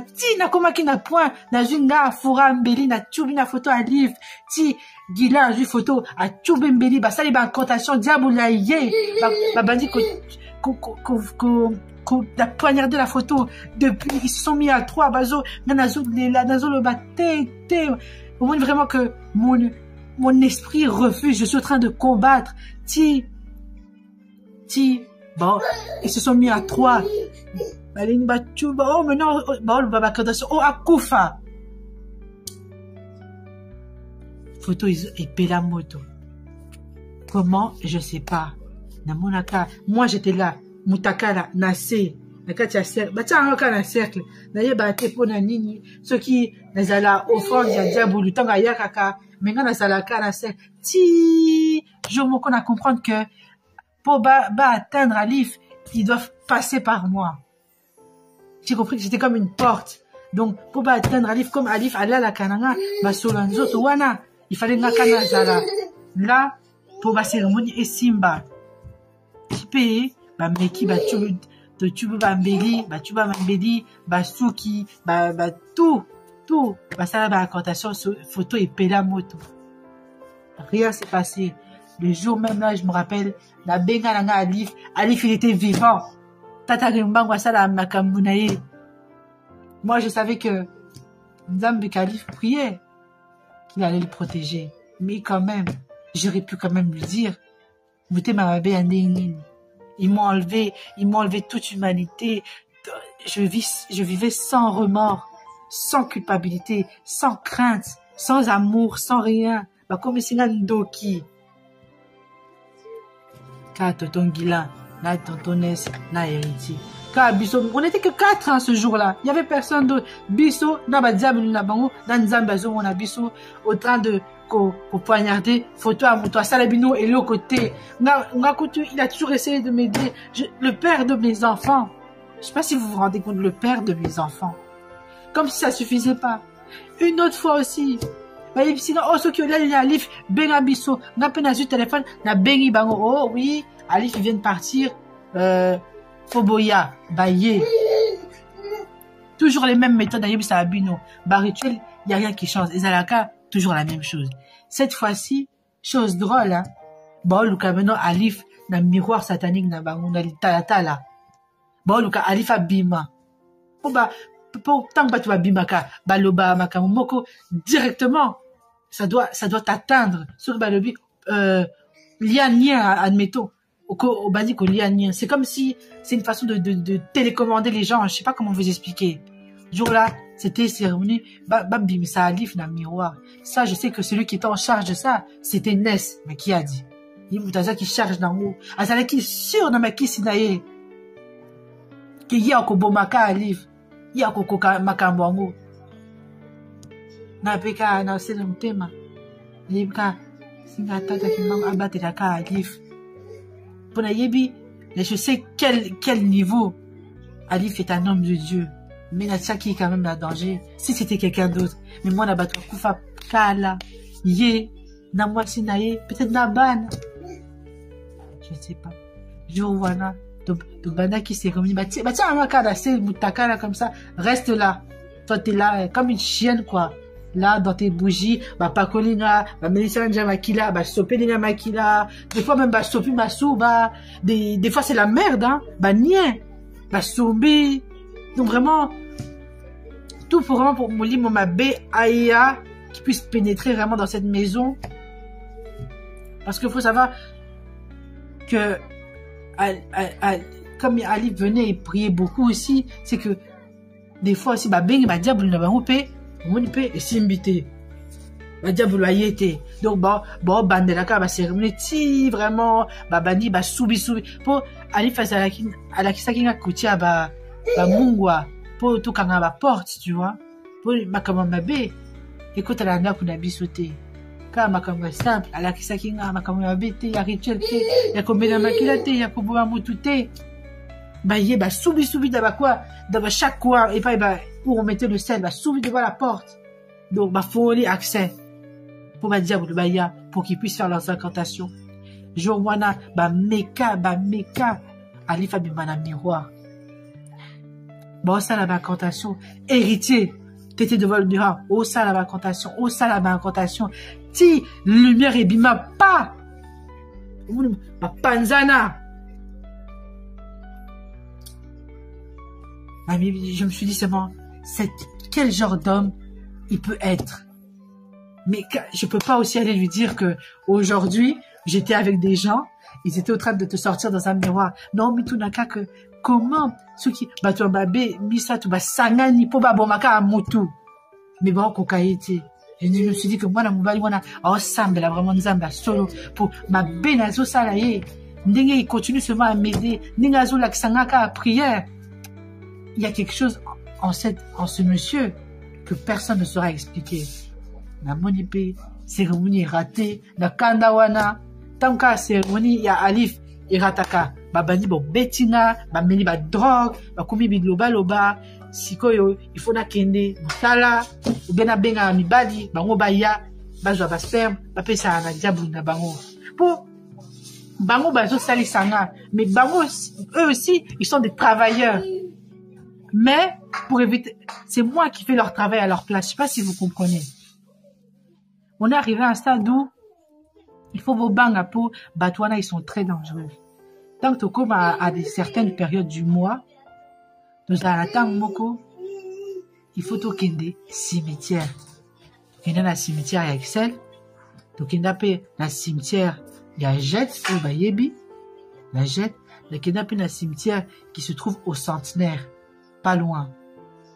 ti, na koma ki na point, na junga, fura Mbeli, na Tchubi, na photo, à livre, ti, gila, ju photo, à Tchubi Mbeli, ba sali ba incantation, diable la ye, ba bandi la poignardé la photo, depuis, ils se sont mis à 3, bazo, nazo le baté, au moins vraiment que mon esprit refuse, je suis en train de combattre, bon, ils se sont mis à 3, oh, maintenant, oh, akufa, photo, et pela moto, comment, je sais pas, namonaka, moi j'étais là, mutakala nase nakati ya cercle batia ngaka na cercle naye ba te pona nini soki nazala offrande ya diable tanga yakaka menga nazala ka na cercle ti je me connais comprendre que pour atteindre Alif ils doivent passer par moi. J'ai compris que j'étais comme une porte, donc pour atteindre Alif comme Alif alla la kananga ba solanzo to wana il fallait ngaka nazala là pour ba cérémonie et simba tipé ba meki ba tubu ba mbeli ba tuba mbeli ba suki ba tout ba ça ba incantation photo et pela moto. Rien s'est passé. Le jour même là, je me rappelle la benga nanga Alif il était vivant. Tata Rimbangwa ça la makambunaye. Moi je savais que Nzambe Kalif priait qu'il allait le protéger, mais quand même j'aurais pu quand même lui dire muté ma bé andeni. Ils m'ont enlevé toute humanité. Je vivais sans remords, sans culpabilité, sans crainte, sans amour, sans rien. Bah, comme si ndoki. Ka tonton Guilain, na tontonesse, na héritier. Ka biso, on était que 4 ans ce jour-là. Il y avait personne d'autre. Biso, na ba diable na bango, na nzambazo on a biso au train de ko poignarder, photo à toi, Salabino et l'autre côté. Il a toujours essayé de m'aider. Le père de mes enfants. Je sais pas si vous vous rendez compte, le père de mes enfants. Comme si ça suffisait pas. Une autre fois aussi. Sinon, oh, ce qui est là, il y a Alif, Benga Bisso, n'a pas eu téléphone, n'a Bengi Bango, oh oui, Alif, il vient de partir, Foboya, Baye. Toujours les mêmes méthodes, d'ailleurs, ça a bino. Bah, rituel, il n'y a rien qui change. Et Zalaka, toujours la même chose. Cette fois-ci, chose drôle, hein. Bon, Luka, maintenant, Alif, na miroir satanique, na bango, na l'itayata, là. Bon, Luka, Alif a bima. Bon, bah, pour tant que tu vas bimaka, baloba, makamoko, directement, ça doit t'atteindre. Sur balobi, lien, admettons. Au basique, lien. C'est comme si, c'est une façon de télécommander les gens. Je sais pas comment vous expliquer. Ce jour-là, c'était cérémonie, bim, ça Alif dans le miroir. Ça, je sais que celui qui était en charge de ça, c'était Ness. Mais qui a dit? Il y a qui charge dans l'eau. Azala qui sûr dans ma kisinaye. Qui y a okobomaka Alif. Il y a kokoka makambo. Na peka na sele mtema. Libka singa tata ki mam abate la ka Alif. Pour yebi, je sais quel niveau Alif est un homme de Dieu. Mais Natia qui est quand même un danger. Si c'était quelqu'un d'autre. Mais moi, la battu kufa kala. Ye. Na moi sinaye. Peut-être na ban. Je ne sais pas. Jour voilà. Donc banda qui s'est remis. Bah tiens, un cas c'est mutakala comme ça. Reste là. Toi, t'es là, comme une chienne, quoi. Là, dans tes bougies. Bah, pakolina. Bah, melissa nja makila. Bah, soper lina makila. Des fois, même, bah, sopi masou. Bah, des fois, c'est la merde, hein. Bah, nien. Bah, sombi. Donc, vraiment, tout pour vraiment pour Mouli Momabé Aïa qui puisse pénétrer vraiment dans cette maison. Parce qu'il faut savoir que comme Ali venait et priait beaucoup aussi, c'est que des fois aussi, bah, ben, bah, diable n'a pas coupé, on peut et s'imbiter. Bah, diable l'a été. Donc, bon, bandelaka, bah, cérémonie, ti, vraiment, bah, bandi, bah, soubi. Pour Ali face à la kisakinga koutia, bah, mungwa. Pour tout quand on va porte, tu vois. Pour makamamabé. Écoute, à la nap, on a bisouté. Quand makamama simple, à la kisakinga, makamamabé, il y a rituel, il y a combien de makilate, il y a combien de moutouté. Bah, yé, bah, soubi, d'abord quoi, d'abord chaque coin, et pas, bah, où on mettait le sel, bah, soubi devant la porte. Donc, bah, faut aller accès. pour ba diable baya pour qu'ils puissent faire leurs incantations. Jour wana ba meka alifa bimana miroir. Bon ça la incantation héritier t'étais devant le miroir. Oh ça la incantation, oh ça la incantation. Ti lumière et bima pas. Ba panzana. Je me suis dit seulement quel genre d'homme il peut être. Mais je peux pas aussi aller lui dire que aujourd'hui j'étais avec des gens, ils étaient en train de te sortir dans un miroir. Non, mais tout n'a qu'à que comment ceux qui tu babé misa tu sangani po babomaka amutu. Mais bon kokaïti. Je me suis dit que moi la mobali wana ensemble là vraiment nzamba solo pour ma benazo salaye. Ndenge il continue seulement à m'aider. Ndingazo la kisangaka à prière. Il y a quelque chose en ce monsieur que personne ne saura expliquer. La monipe, cérémonie ratée, la kandawana, tant qu'à cérémonie, il y a alif et rataka. Babani bon betina, bameni ba drogue, bakomi bi loba, sikoyo, il faut na kende, mutala, ou bien na benga mibali, bango baya, bazwa ba sperme, bapesa na diable na bango. Pour bango bazo sali sanga, mais bango, eux aussi, ils sont des travailleurs. Mais, pour éviter, c'est moi qui fais leur travail à leur place. Je sais pas si vous comprenez. On est arrivé à un stade où il faut vos bangs à peau, batouana, ils sont très dangereux. Tant que comme à certaines périodes du mois, nous allons moko, il faut tokende cimetière. Il y a la cimetière, il y a Excel. Tokenda pe la cimetière, il y a Jet, ou Bayebi. La Jet, le kenda pe la cimetière qui se trouve au Centenaire. Pas loin.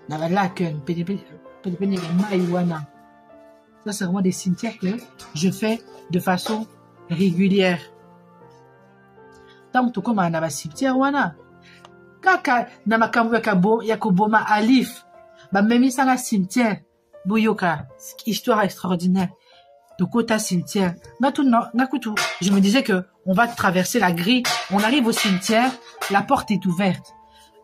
Ça, c'est vraiment des cimetières que je fais de façon régulière. Tant que comme on a un cimetière, wana. Kaka, na makambo yakoboma alif. Ba memi sa na cimetière. Boyoka. Histoire extraordinaire. De kota cimetière. Je me disais que on va traverser la grille. On arrive au cimetière. La porte est ouverte.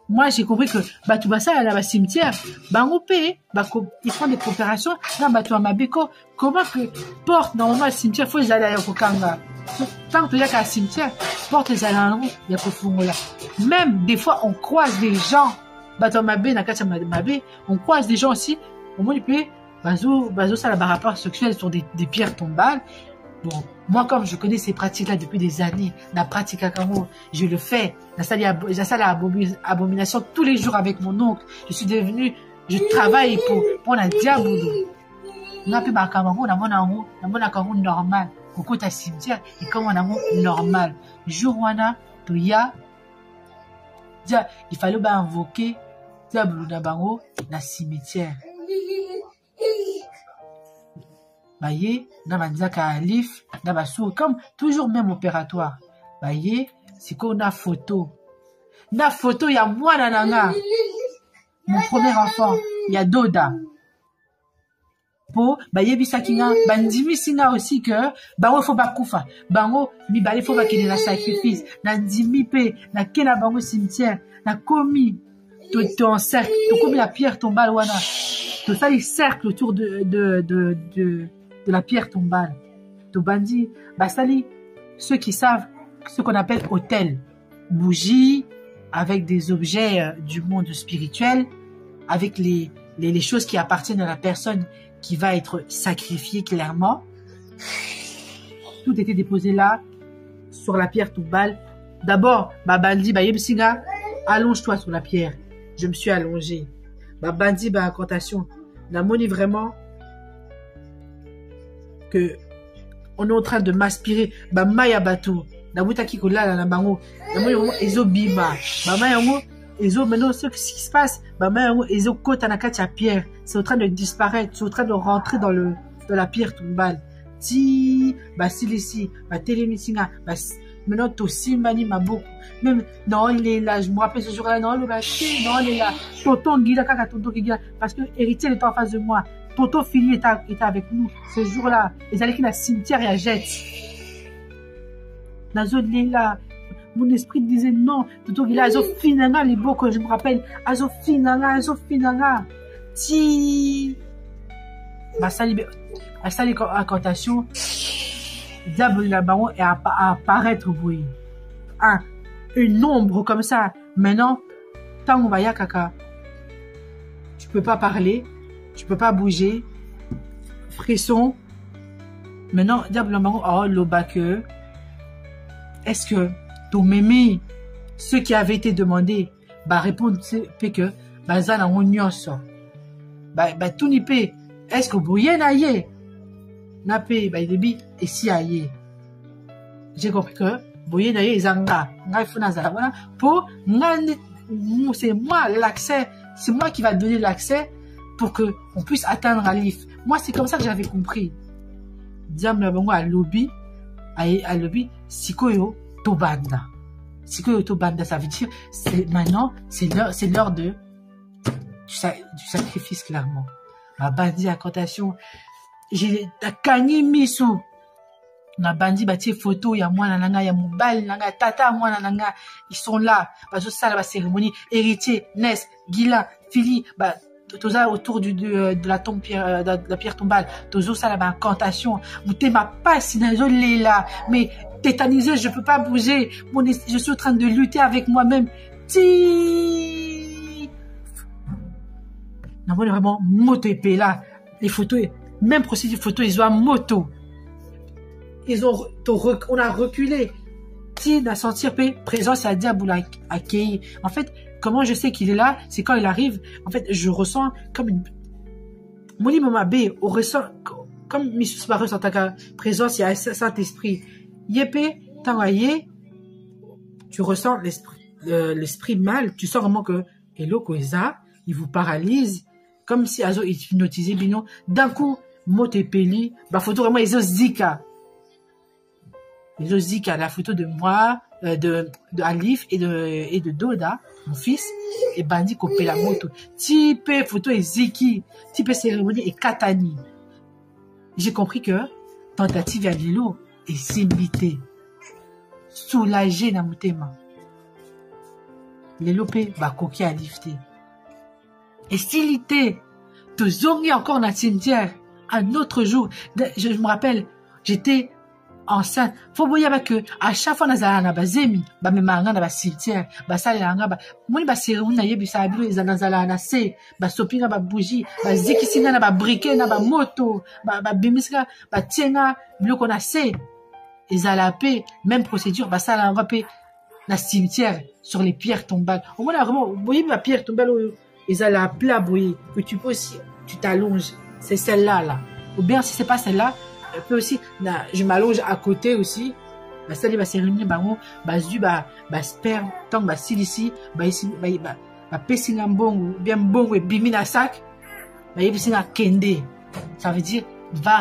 Moi, j'ai compris que Batubasa à la cimetière, ils font des coopérations. Là, Batou Amabeko, comment que porte normalement le cimetière, faut les aller à Yokokanga. Tant que il y a qu'à cimetière, porte les aller en route, Yakofungola. Même des fois, on croise des gens. Batou Amabé, Nakata Mabé, on croise des gens aussi. Au moins, il peut, Bazo, ça a un rapport sexuel sur des pierres tombales. Bon, moi, comme je connais ces pratiques-là depuis des années, la pratique à Kamo, je le fais. La salle abomination tous les jours avec mon oncle. Je travaille pour la diable. On a pu marquer un normal. Au ta cimetière, et comme on a un normal. Jour où on a, il fallait invoquer diable dans la cimetière. Baye, na manzaka alif, na basou, comme toujours même opératoire. Baye, c'est qu'on a photo. Na photo, il y a moi, nananga. Mon premier enfant, il y a Doda. Po, baye bisakina, bandimi singa aussi que, bango faut bakoufa. Bango, mi bale faut bakine na sacrifice. Na ndimi pe, na kena bango cimetière. Na komi, to en cercle, to komi la pierre tombale wana. Tout ça, il cercle autour de la pierre tombale. To bandi, basali, ceux qui savent ce qu'on appelle autel. Bougie, avec des objets du monde spirituel, avec les choses qui appartiennent à la personne qui va être sacrifiée clairement. Tout était déposé là, sur la pierre tombale. D'abord, Babandi, Bayebsinga, allonge-toi sur la pierre. Je me suis allongé. Babandi, incantation. Namoni vraiment que on est en train de m'aspirer. Maya bateau. Nabuta ki kola na bango. Namoni vraiment ezo bima. Maya yango ezo maintenant ce qui se passe. Maya yango ezo kota na kati ya pierre. C'est en train de disparaître. C'est en train de rentrer dans la pierre tombale. Ti basilisi, télémisinga, maintenant aussi mani maboko. Même non il est là. Je me rappelle ce jour-là. Non le baché, non il est là. Tonton Guila kaka tonton Guila parce que héritier n'est pas en face de moi. Tonton Fili était avec nous ce jour-là. Ils allaient dans le cimetière et à Jette. Nazo là, mon esprit disait non. Tonton Guila azo finanga les beaux que je me rappelle. Azo finanga. Ti basali incantation diable la baron et apparaître oui une ombre comme ça. Maintenant tant va ya kaka, tu peux pas parler, tu peux pas bouger, frisson. Maintenant diable la baron oh l'obaque, est-ce que ton mémé ce qui avait été demandé bah répondre c'est que bah ça na nyonso bah tout ni pe est-ce que boye na ye na pe bah debi et si aye j'ai compris que boye na ye zanga ngai funa za voilà pour c'est moi l'accès, c'est moi qui va donner l'accès pour que on puisse atteindre Alif. Moi c'est comme ça que j'avais compris. Diable bango à lobby sikoyo tobanda. Sikoyo tobanda, ça veut dire c'est maintenant c'est l'heure du sacrifice clairement. Ma bandi à contation, j'ai ta kani misu. Na bandi batie photo ya mwana nanga ya mobile nanga tata mwana nanga, ils sont là bazo sala ba cérémonie héritier Nes Gila Fili ba toza autour de la tombe pierre de la pierre tombale tozo sala ba incantation mouté ma passe nazo lela mais tétanisé, je peux pas bouger, je suis en train de lutter avec moi-même. Ti non vraiment moto épée là les photos même procédure photo ils ont un moto. On a reculé. Si n'a sentir présence à diable accueilli. En fait, comment je sais qu'il est là, c'est quand il arrive. En fait, je ressens comme une. Moni mama B, on ressent comme Missus Barre en ta présence, il y a un Saint-Esprit. Yépé, tangaye, tu ressens l'esprit mal. Tu sens vraiment que Hello Koeza, il vous paralyse, comme si Azo est hypnotisé, bino. D'un coup, mote peli, bah photo vraiment Ezo Zika. Zika, la photo de moi, de Alif et de Doda, mon fils, et Bandi copé la moto. Type photo et Ziki, type cérémonie et Katani. J'ai compris que tentative à Lilo est simbité. Soulagé dans mon thème. Lilo pe ba koki à lifter. Et s'il était te zongi encore dans le cimetière, un autre jour, je me rappelle, j'étais enceinte. Faut voyer que à chaque fois nazala na bazemi ba memanga na ba cimetière ba salanga ba moni ba cérémonie na yebi sa bilo ezanazala na se ba sopinga ba bougie ba zikisinga na ba briquet na ba moto ba bimiska ba tienga biloko na se ezala pe même procédure ba salanga pe na cimetière sur les pierres tombales. Au moins vraiment voyez ma pierre tombale ezala plat boyer que tu peux aussi tu t'allonges, c'est celle-là là. Ou bien si c'est pas celle-là peut aussi je m'allonge à côté aussi bah ça les va cérémonie bah zu bah sperme tant bah silici bah ici bah pesinga mbongo bien mbongo et bimi na sac bah yebisinga kende, ça veut dire va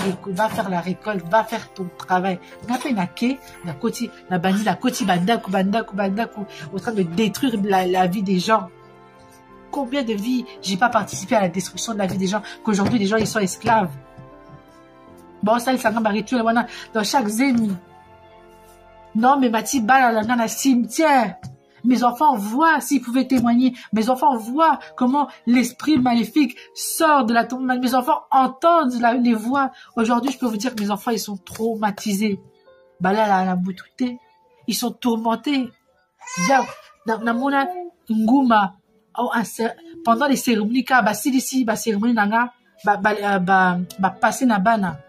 faire la récolte, va faire ton travail. Na pe na ke na koti na bandi la koti bandaku en train de détruire la vie des gens. Combien de vies j'ai pas participé à la destruction de la vie des gens, qu'aujourd'hui les gens ils sont esclaves. Bon, ça, il s'en va rituel, dans chaque zémi. Non, mais Mati Bala, dans le cimetière. Mes enfants voient, s'ils pouvaient témoigner, mes enfants voient comment l'esprit maléfique sort de la tombe. Mes enfants entendent les voix. Aujourd'hui, je peux vous dire que mes enfants, ils sont traumatisés. Bala, la boutouté. Ils sont tourmentés. Dans mon nguma, pendant les cérémonies, si cérémonie nanga, passer na bana.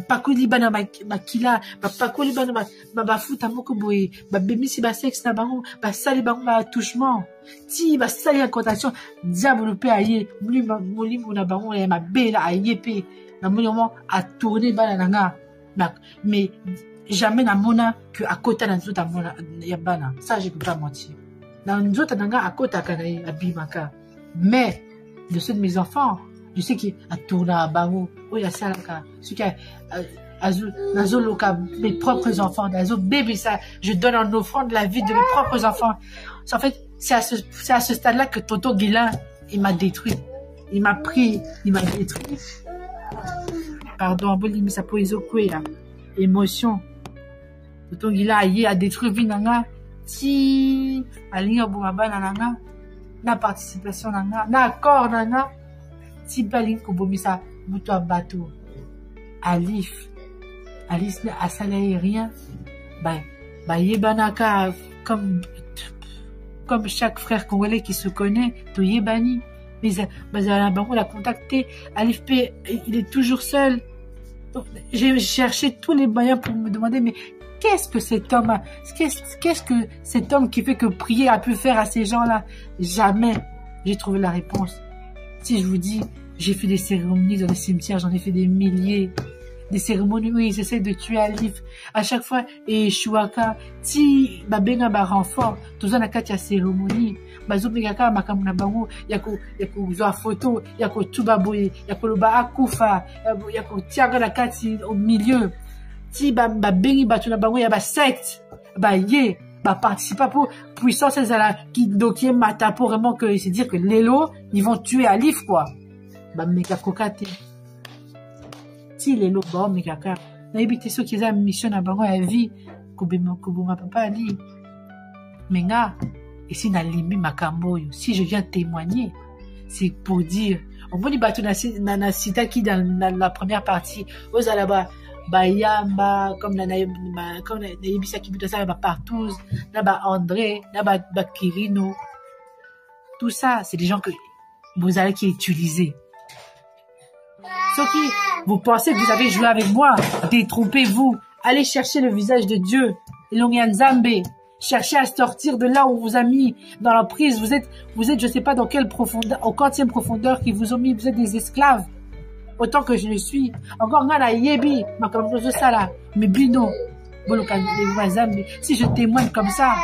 Pakoli bana makila pakoli bana futa moko boye bemisi ba sexe na bango sali bango ba touchement ti sali incantation diable pe aye molimo na bango ya mabela aye pe na moment a tourner bana nanga mais jamais na mona que à côté na nzota mona ya bana, ça je peux pas mentir na nzota nanga à côté kana abimaka, mais de ceux de mes enfants je sais qu'il a tourné à Bango, il y a ça là, ce qui a mes propres enfants, bébé ça, je donne en offrande la vie de mes propres enfants. En fait, c'est à ce stade-là que Toto Guilain, il m'a détruit, il m'a pris, il m'a détruit. Pardon, mais ça peut là, émotion. Toto Guilain a détruit Vinanga, si alinga bumaba nanga, na participation nanga, na accord nanga. Si baling ko bomisa Moutou Bateau, Alif, Alice n'a salé rien, Yebanaka, comme chaque frère congolais qui se connaît, to Yebani, mais on l'a contacté, Alif P, il est toujours seul. J'ai cherché tous les moyens pour me demander, mais qu'est-ce que cet homme a, qu'est-ce que cet homme qui fait que prier a pu faire à ces gens-là? Jamais j'ai trouvé la réponse. Si je vous dis, j'ai fait des cérémonies dans les cimetières, j'en ai fait des milliers. Des cérémonies où ils essaient de tuer Alif. À chaque fois, et Chouaka, si benga renfort, tout ça n'a qu'à la cérémonie. Zobegaka makamuna bango, yako zoa photo, yako tubaboye, yako loba akufa, yako tiaga la kati au milieu. Si bengi batuna bango, yaba secte, ye, participa pour puissance qui dokier mata pour vraiment que c'est dire que l'élo, ils vont tuer Alif quoi. Meka kokate. Si l'élo mekaka, na ebité ceux qui ont mission na bango ya vie, kubuma papa ali. Menga. Et si na limbi makamboyo, si je viens témoigner, c'est pour dire, on peut dire na cita qui dans la première partie, aux alaba, Bayamba, comme na yebisa qui peut ça, partout, na André, na Kirino. Tout ça, c'est des gens que vous allez qui utiliser. Ceux qui, vous pensez que vous avez joué avec moi, détrompez-vous. Allez chercher le visage de Dieu. Longianzambe. Cherchez à sortir de là où on vous a mis dans la prise. Vous êtes, je sais pas dans quelle profondeur, au quantième profondeur qu'ils vous ont mis. Vous êtes des esclaves. Autant que je le suis. Encore ngana yebi, makambozo sala, mais bino. Si je témoigne comme ça,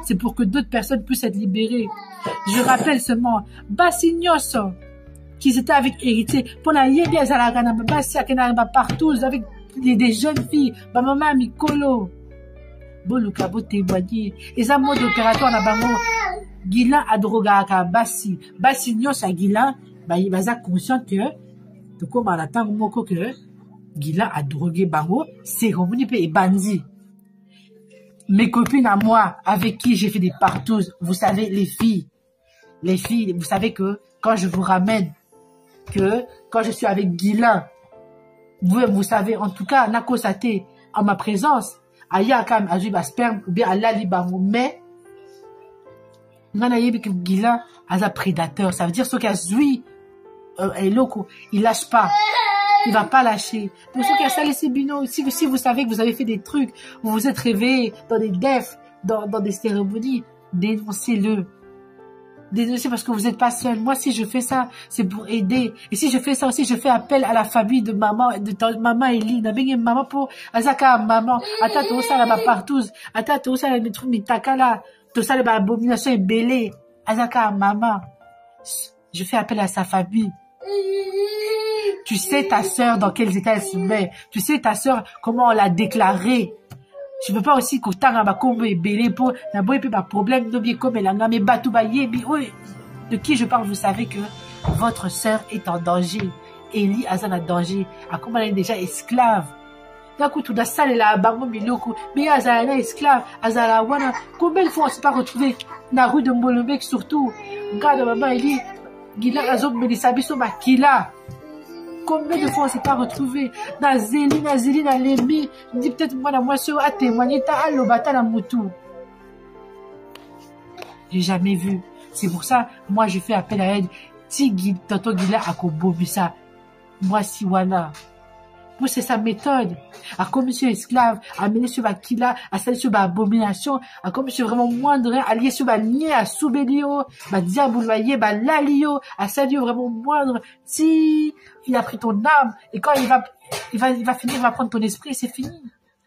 c'est pour que d'autres personnes puissent être libérées. Je rappelle seulement, Bassignoso, qui étaient avec héritier, pour la yebi azalagana, partout, avec des jeunes filles, maman Mikolo. Boluka bo témoigner eza mode opératoire na bango Guilain adrogaka basi nyonso ya Guilain baza conscient que tokoma na ntango moko que Guilain a drogué bango cérémonie pe ebandi. Mes copines à moi avec qui j'ai fait des partous, vous savez les filles, vous savez que quand je vous ramène, que quand je suis avec Guilain, vous savez en tout cas nakosate en ma présence aya kam azui ba sperme ou bien ala libango mais ngana yebi que Guilain aza prédateur, ça veut dire ce qu'azui eloko il lâche pas, il va pas lâcher. Donc ce qu'a laissé bino, si vous savez que vous avez fait des trucs, vous vous êtes réveillé dans des defs, dans des cérémonies, dénoncez-le. Dénoncez parce que vous n'êtes pas seul. Moi, si je fais ça, c'est pour aider. Et si je fais ça aussi, je fais appel à la famille de maman Elie. N'a maman pour azaka maman. Ata to ça là partout. Ata to ça là metru mitakala. To ça là abomination est belé. Azaka maman. Je fais appel à sa famille. Tu sais ta sœur dans quels états elle se met. Tu sais ta sœur comment on l'a déclarée. Je veux pas aussi que tanga ba kombo ebele pour na boy pe ba problème no bien comme la ngame batu ba yebi. De qui je parle, vous savez que votre sœur est en danger. Elie azan a danger. A comment elle est déjà esclave. Naku tout da sale la bango miloko. Mais azala esclave, azala wana. Combien de fois on s'est pas retrouvé na rue de Molenbeek surtout. Regarde maman Elie, Guilain azok belisabiso ba kila. Combien de fois on s'est pas retrouvé na Zélie, na Lembi, dit peut-être moi la moisson a témoigné ta alobata la moutou. J'ai jamais vu. C'est pour ça, moi je fais appel à elle. Si Tonton Guilain a kobobi ça, moi si voilà. Moi c'est sa méthode. A comme monsieur esclave, a mené sur Bakila, a salé sur abomination, a comme monsieur vraiment moindre, allié sur nier à Soubelio, diabouloyer, lalio, a salé vraiment moindre. Si il a pris ton âme, et quand il va finir, il va prendre ton esprit, c'est fini.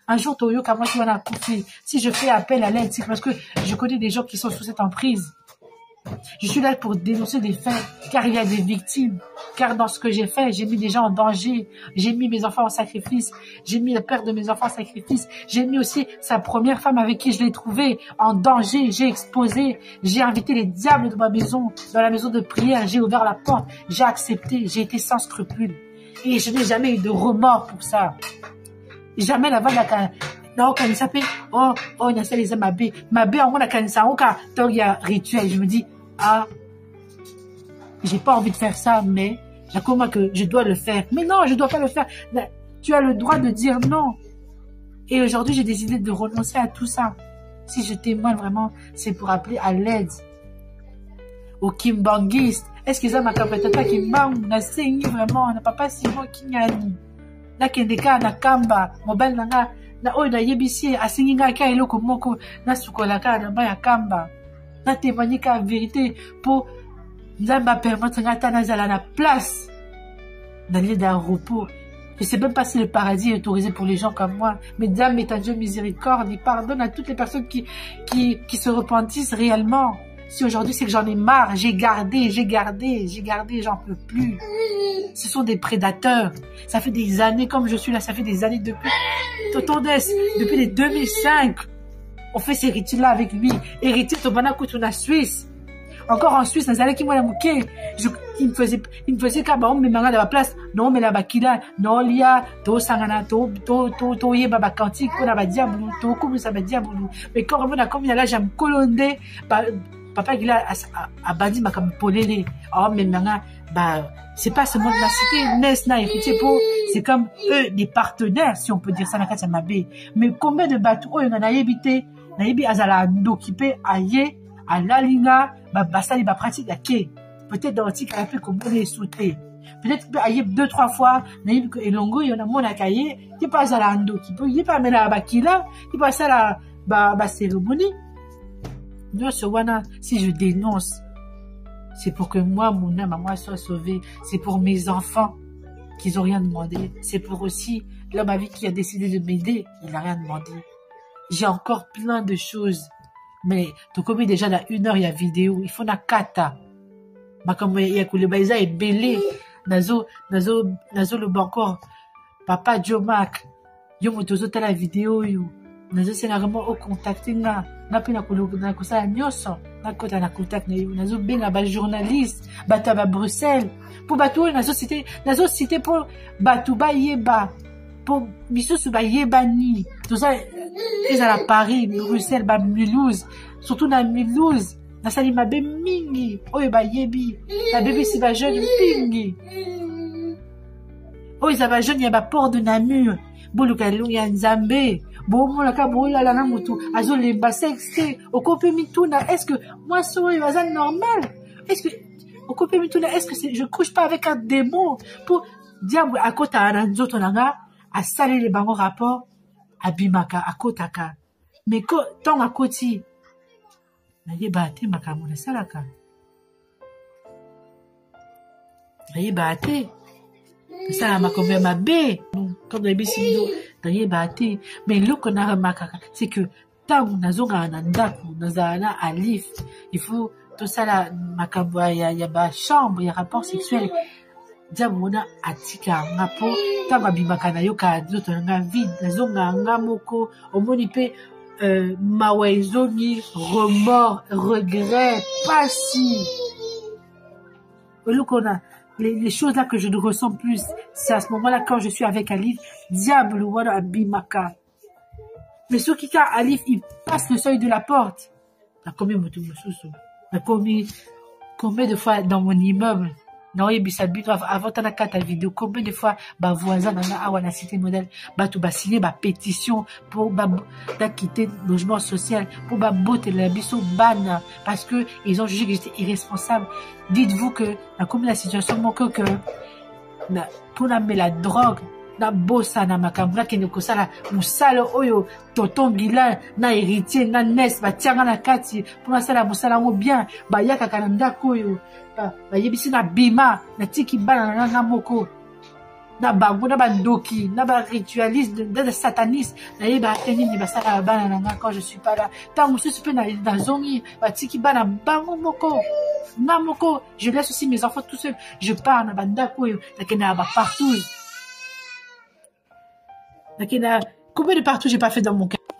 Un jour, Toyo, qu'à moi, tu vas la couper. Si je fais appel à l'aide, c'est parce que je connais des gens qui sont sous cette emprise. Je suis là pour dénoncer des faits, car il y a des victimes. Car dans ce que j'ai fait, j'ai mis des gens en danger. J'ai mis mes enfants en sacrifice. J'ai mis le père de mes enfants en sacrifice. J'ai mis aussi sa première femme avec qui je l'ai trouvée en danger. J'ai exposé. J'ai invité les diables de ma maison, dans la maison de prière. J'ai ouvert la porte. J'ai accepté. J'ai été sans scrupules. Et je n'ai jamais eu de remords pour ça. Jamais la vague non, quand il s'appelle, il y a ça, les mabé, on a quand ça, il y a rituel. Je me dis, j'ai pas envie de faire ça, mais Comment que je dois le faire? Mais non, je dois pas le faire. Tu as le droit de dire non. Et aujourd'hui, j'ai décidé de renoncer à tout ça. Si je témoigne vraiment, c'est pour appeler à l'aide. Aux kimbanguistes. Est-ce qu'ils ont ma capacité kimbang? Na sengi vraiment, na papa Simon Kinyani. Na kendeka na kamba, mobile nanga, na oyo na yebisi, asengi nga ka eloko moko, na sukolaka na ba ya kamba. Na témoigner ka vérité pour Nzamba permettre nga nazala na place dans l'île d'un repos. Je sais même pas si le paradis est autorisé pour les gens comme moi. Mais Dame est un Dieu miséricorde. Il pardonne à toutes les personnes qui se repentissent réellement. Si aujourd'hui c'est que j'en ai marre, j'ai gardé, j'en peux plus. Ce sont des prédateurs. Ça fait des années comme je suis là, ça fait des années depuis depuis les 2005. On fait ces rites-là avec lui. Héritier Tobana Kutuna Suisse. Encore en Suisse, nazalaki qui m'a mouké. Il me faisait kaba on me manga dans la place. Non, mais la bakila, non lia, to sangana, to yeba ba kantik, ko na ba diabulu, to kubu sa ba diabulu. Mais quand on a comme il y a là, j'aime colondé, papa il a bandi ma comme polélé. Oh, mais manga, c'est pas seulement de la cité, Nesna et Fitipo, c'est comme eux, des partenaires, si on peut dire ça, na kati mabé. Mais combien de bateaux, on en a évité, na yebi azala ndokipé, aye, à l'alinga, basali pratique à quai. Peut-être dans le tic à peu comme on est sauté. Peut-être que aïe 2-3 fois, naïb et longo, il y en a mon à cahier, qui passe à l'ando, qui peut y pas mener à bakila, qui passe à la cérémonie. Non, ce wana, si je dénonce, c'est pour que moi, mon âme, moi, soit sauvée. C'est pour mes enfants qui n'ont rien demandé. C'est pour aussi l'homme à vie qui a décidé de m'aider. Il n'a rien demandé. J'ai encore plein de choses. Mais, tu connais déjà dans 1 heure, il y a vidéo. Il faut na kata. Ma comme il y a que le baïsa est belé. Nazo le bankor. Papa Jomak. Yo motozo ta la vidéo yo. Nazo c'est vraiment au contact nga. Na pina ko na ko sa nyoso. Na kota na contact na yo. Nazo benga ba journaliste. Bata ba Bruxelles. Pour batou nazo cité pour batou ba yeba. Pour misusu ba yebani. Tout ça. Ils à Paris, Bruxelles, Mulhouse, surtout dans Mulhouse, dans Salima Mingi, oh ba yebi, la bébé si ba jeune Mingi, oh ils ba jeune y a ba port de Namur, bolukalu ya Nzambe, bon mon la kabo la la mutu, azo les ba sexté, au copé mituna, est-ce que moi soy bazan normal, est-ce que au copé mituna, est-ce que je couche pas avec un démon pour dire à côté à un autre nanga, à saler les bangos rapport. Abimaka akotaka mais tant akoti na yeba te makambo na salaka na yeba te ça makombe mabe comme les bisindo na yeba te mais loko na remarquaka c'est que tant nazonga na ndaku nazana alif il faut tout ça la makambo ya ba chambre ya rapport sexuel diamona atika ngapo tanga bimaka na yoka nzoto nga vide nazonga nga moko omoni pe mawezoni remords regret pasi olukona les choses là que je ne ressens plus c'est à ce moment là quand je suis avec Alif diable wana bimaka mais ce qui ka Alif il passe le seuil de la porte na combien moto mususu na combien de fois dans mon immeuble. Non, il y a avant ta vidéo, combien de fois, voisin, na cité modèle, tout signer, pétition, pour, quitter le logement social, pour, botter la biso, ban, parce que, ils ont jugé que j'étais irresponsable. Dites-vous que, comme la situation manque que, pour la drogue, na bossa na makambula kene kosala musala oyo tonton Gilan na héritier na nes batianga na kati pour sala musala mo bien yaka kana ndako oyo yebisi na bima na tiki bana na moko na bango na bandoki na ba ritualiste de sataniste na yeba teni ni basala bana na quand je suis pas là tant je suis na zongi tiki bana bango moko na moko je laisse aussi mes enfants tout seuls je pars na bandako oyo na kena ba partout. Combien de partout j'ai pas fait dans mon quartier?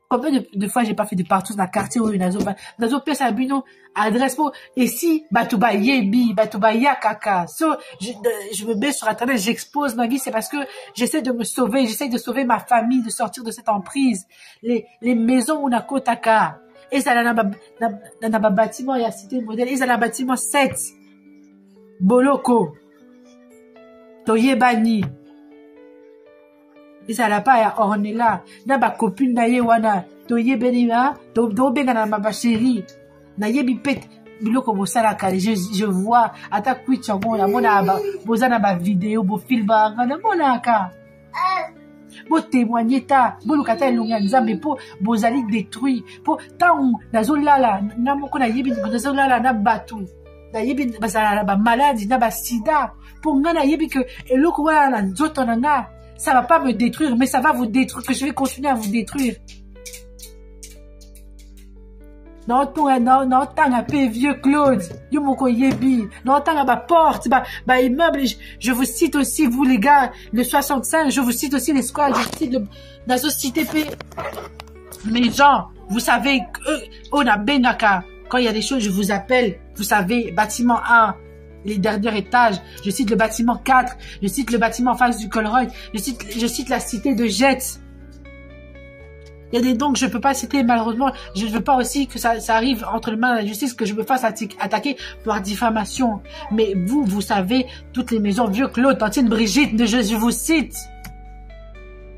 Combien de fois j'ai pas fait de partout dans le quartier où nazo pesa abino adresse pour et si batuba yebi batuba yakaka so je me mets sur internet j'expose ma vie c'est parce que j'essaie de me sauver j'essaie de sauver ma famille de sortir de cette emprise les maisons où na kotaka et ça na bâtiment il y a cité modèle et ça na bâtiment 7 boloko toyebani ezala pa ya ornela na bakopine na ye wana toyebeni na tobengana na basheri nayebi mpe biloko bosalaka je vois ata kwit yango namona boza na bavideo bofilmaka namonaka botémoigne ta boluka ta elongi ya nzambe mpo bozali détruit mpo ntango nazolala na moko nayebi nazolala na bato nayebi bazala na bamaladi na basida mpo nga nayebi ke eloko wana na nzoto na nga ça va pas me détruire mais ça va vous détruire que je vais continuer à vous détruire naotanga pe vieux Claude yo moko yebi naotanga baporte immeuble je vous cite aussi vous les gars le 65 je vous cite aussi les squads je cite la société P mes gens vous savez on a bengaka quand il y a des choses je vous appelle vous savez bâtiment 1 les derniers étages je cite le bâtiment 4 je cite le bâtiment en face du Colroy je cite la cité de Jets. Il y a des dons que je ne peux pas citer, malheureusement. Je ne veux pas aussi que ça arrive entre les mains de la justice, que je me fasse attaquer pour diffamation. Mais vous savez, toutes les maisons, vieux Claude, Tantine Brigitte, je vous cite.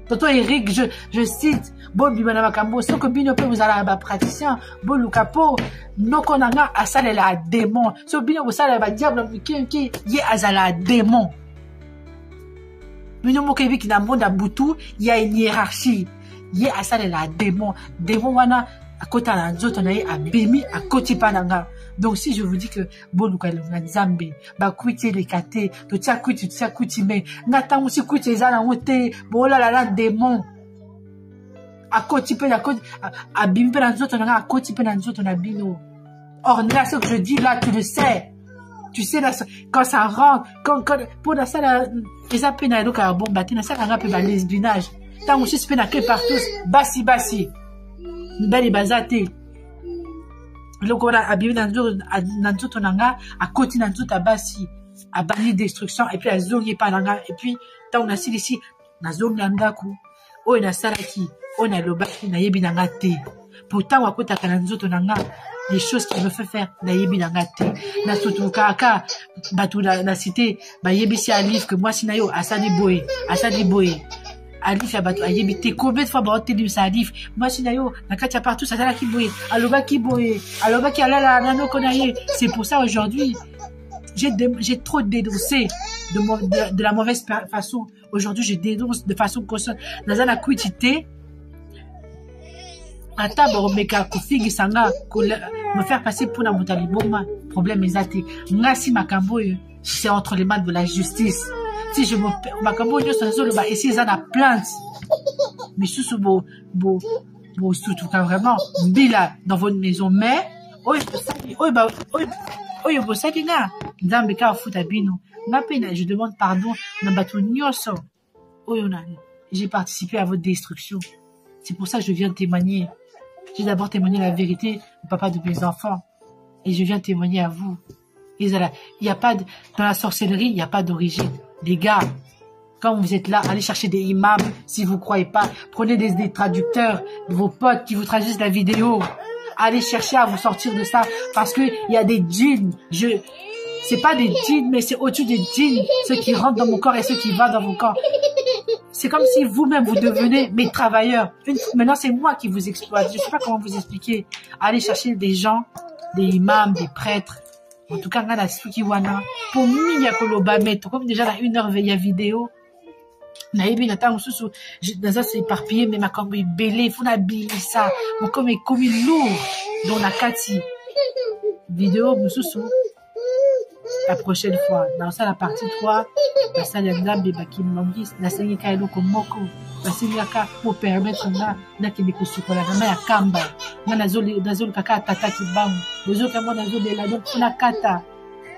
Tonton Eric, je cite. Bon, bimana makambo, so que bino pe vous allez praticien. Bon, lukapo, no konanga asale la démon. So bino vous allez ba diable, qui ye azala démon. Bino mokebi ki na monde butu, il y a une hiérarchie. Ye asale la démon wana akota na nzoto na ye abemi akoti pananga. Donc si je vous dis que boluka na nzambe ba kwiti lekate to tia kwiti me ngata musi kwiti ezala ngote bola la démon akoti pe abimi pe na nzoto na akoti pe na nzoto na bino. Or là ce que je dis là tu le sais. Tu sais là quand ça rentre quand pour la salle eza pe na eloka bomba te na salle nga pe ba lesbinage. Tant que je suis pénaké partout, bassi, mbali bazate. Le qu'on a habillé dans tout on a à côté dans tout à bassi, à bannir destruction et puis à zone pas nanga et puis tant on a ici na zone nandaku, o na salaki, on a le baki na yebi nanga te. Pourtant à côté à kananzoto nanga les choses qui me fait faire na yebi nanga te. Na soto kaka batu na cité ba yebi si alif que moi sinayo asadi boy. Alif ya bato ayebite combien de fois ba oteli sa alif moi sinayo nakati partout ça la kiboye aloba kiboye aloba ki alala nano konaye. C'est pour ça aujourd'hui j'ai trop dénoncé de la mauvaise façon. Aujourd'hui je dénonce de façon consciente nazana quitité ata boromeka kofingi sanga me faire passer pour na motali boma problème ezate ngasi makambo c'est entre les mains de la justice. Si je makambo nyo sanzo ba essayer ça na plainte mais sous bo surtout quand vraiment bila dans votre maison mais bo saki nga nzambe ka futa bino nga pena je demande pardon na bato nyoso oyo na j'ai participé à votre destruction. C'est pour ça que je viens témoigner. J'ai d'abord témoigné la vérité au papa de mes enfants et je viens témoigner à vous. Il y a pas dans la sorcellerie, il n'y a pas d'origine. Les gars, quand vous êtes là, allez chercher des imams. Si vous croyez pas, prenez des traducteurs, vos potes qui vous traduisent la vidéo. Allez chercher à vous sortir de ça parce que il y a des djinns. C'est pas des djinns, mais c'est au-dessus des djinns, ceux qui rentrent dans mon corps et ceux qui vont dans mon corps. C'est comme si vous-même vous devenez mes travailleurs. Maintenant, c'est moi qui vous exploite. Je sais pas comment vous expliquer. Allez chercher des gens, des imams, des prêtres. En tout cas, la Sukiwana, pour moi, il y a comme déjà dans 1 heure veille vidéo. Naïbi n'attend sous dans ça c'est éparpillé mais ma comme belé faut n'habiller ça mon comme est comme lourd dans la kati vidéo sous la prochaine fois dans ça la partie 3 la salle d'Ambe Baki Mongis la salle Kailo Komoko la salle ka pour permettre na kende ko sukola na ya kamba na nazoli kaka tata kibangu bozo kama nazoli la donc na kata.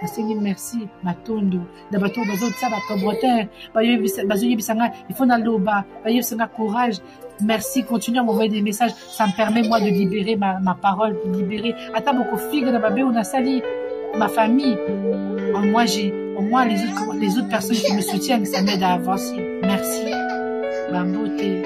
Seigneur merci matondo na bato bazo ça ba cobrotin bazo yebisanga il faut na loba ba yebisanga courage. Merci, continuez à m'envoyer des messages, ça me permet moi de libérer ma parole, de libérer ata boko figue na babé on a sali ma famille. Au moins les autres personnes qui me soutiennent, ça m'aide à avancer. Merci ma beauté.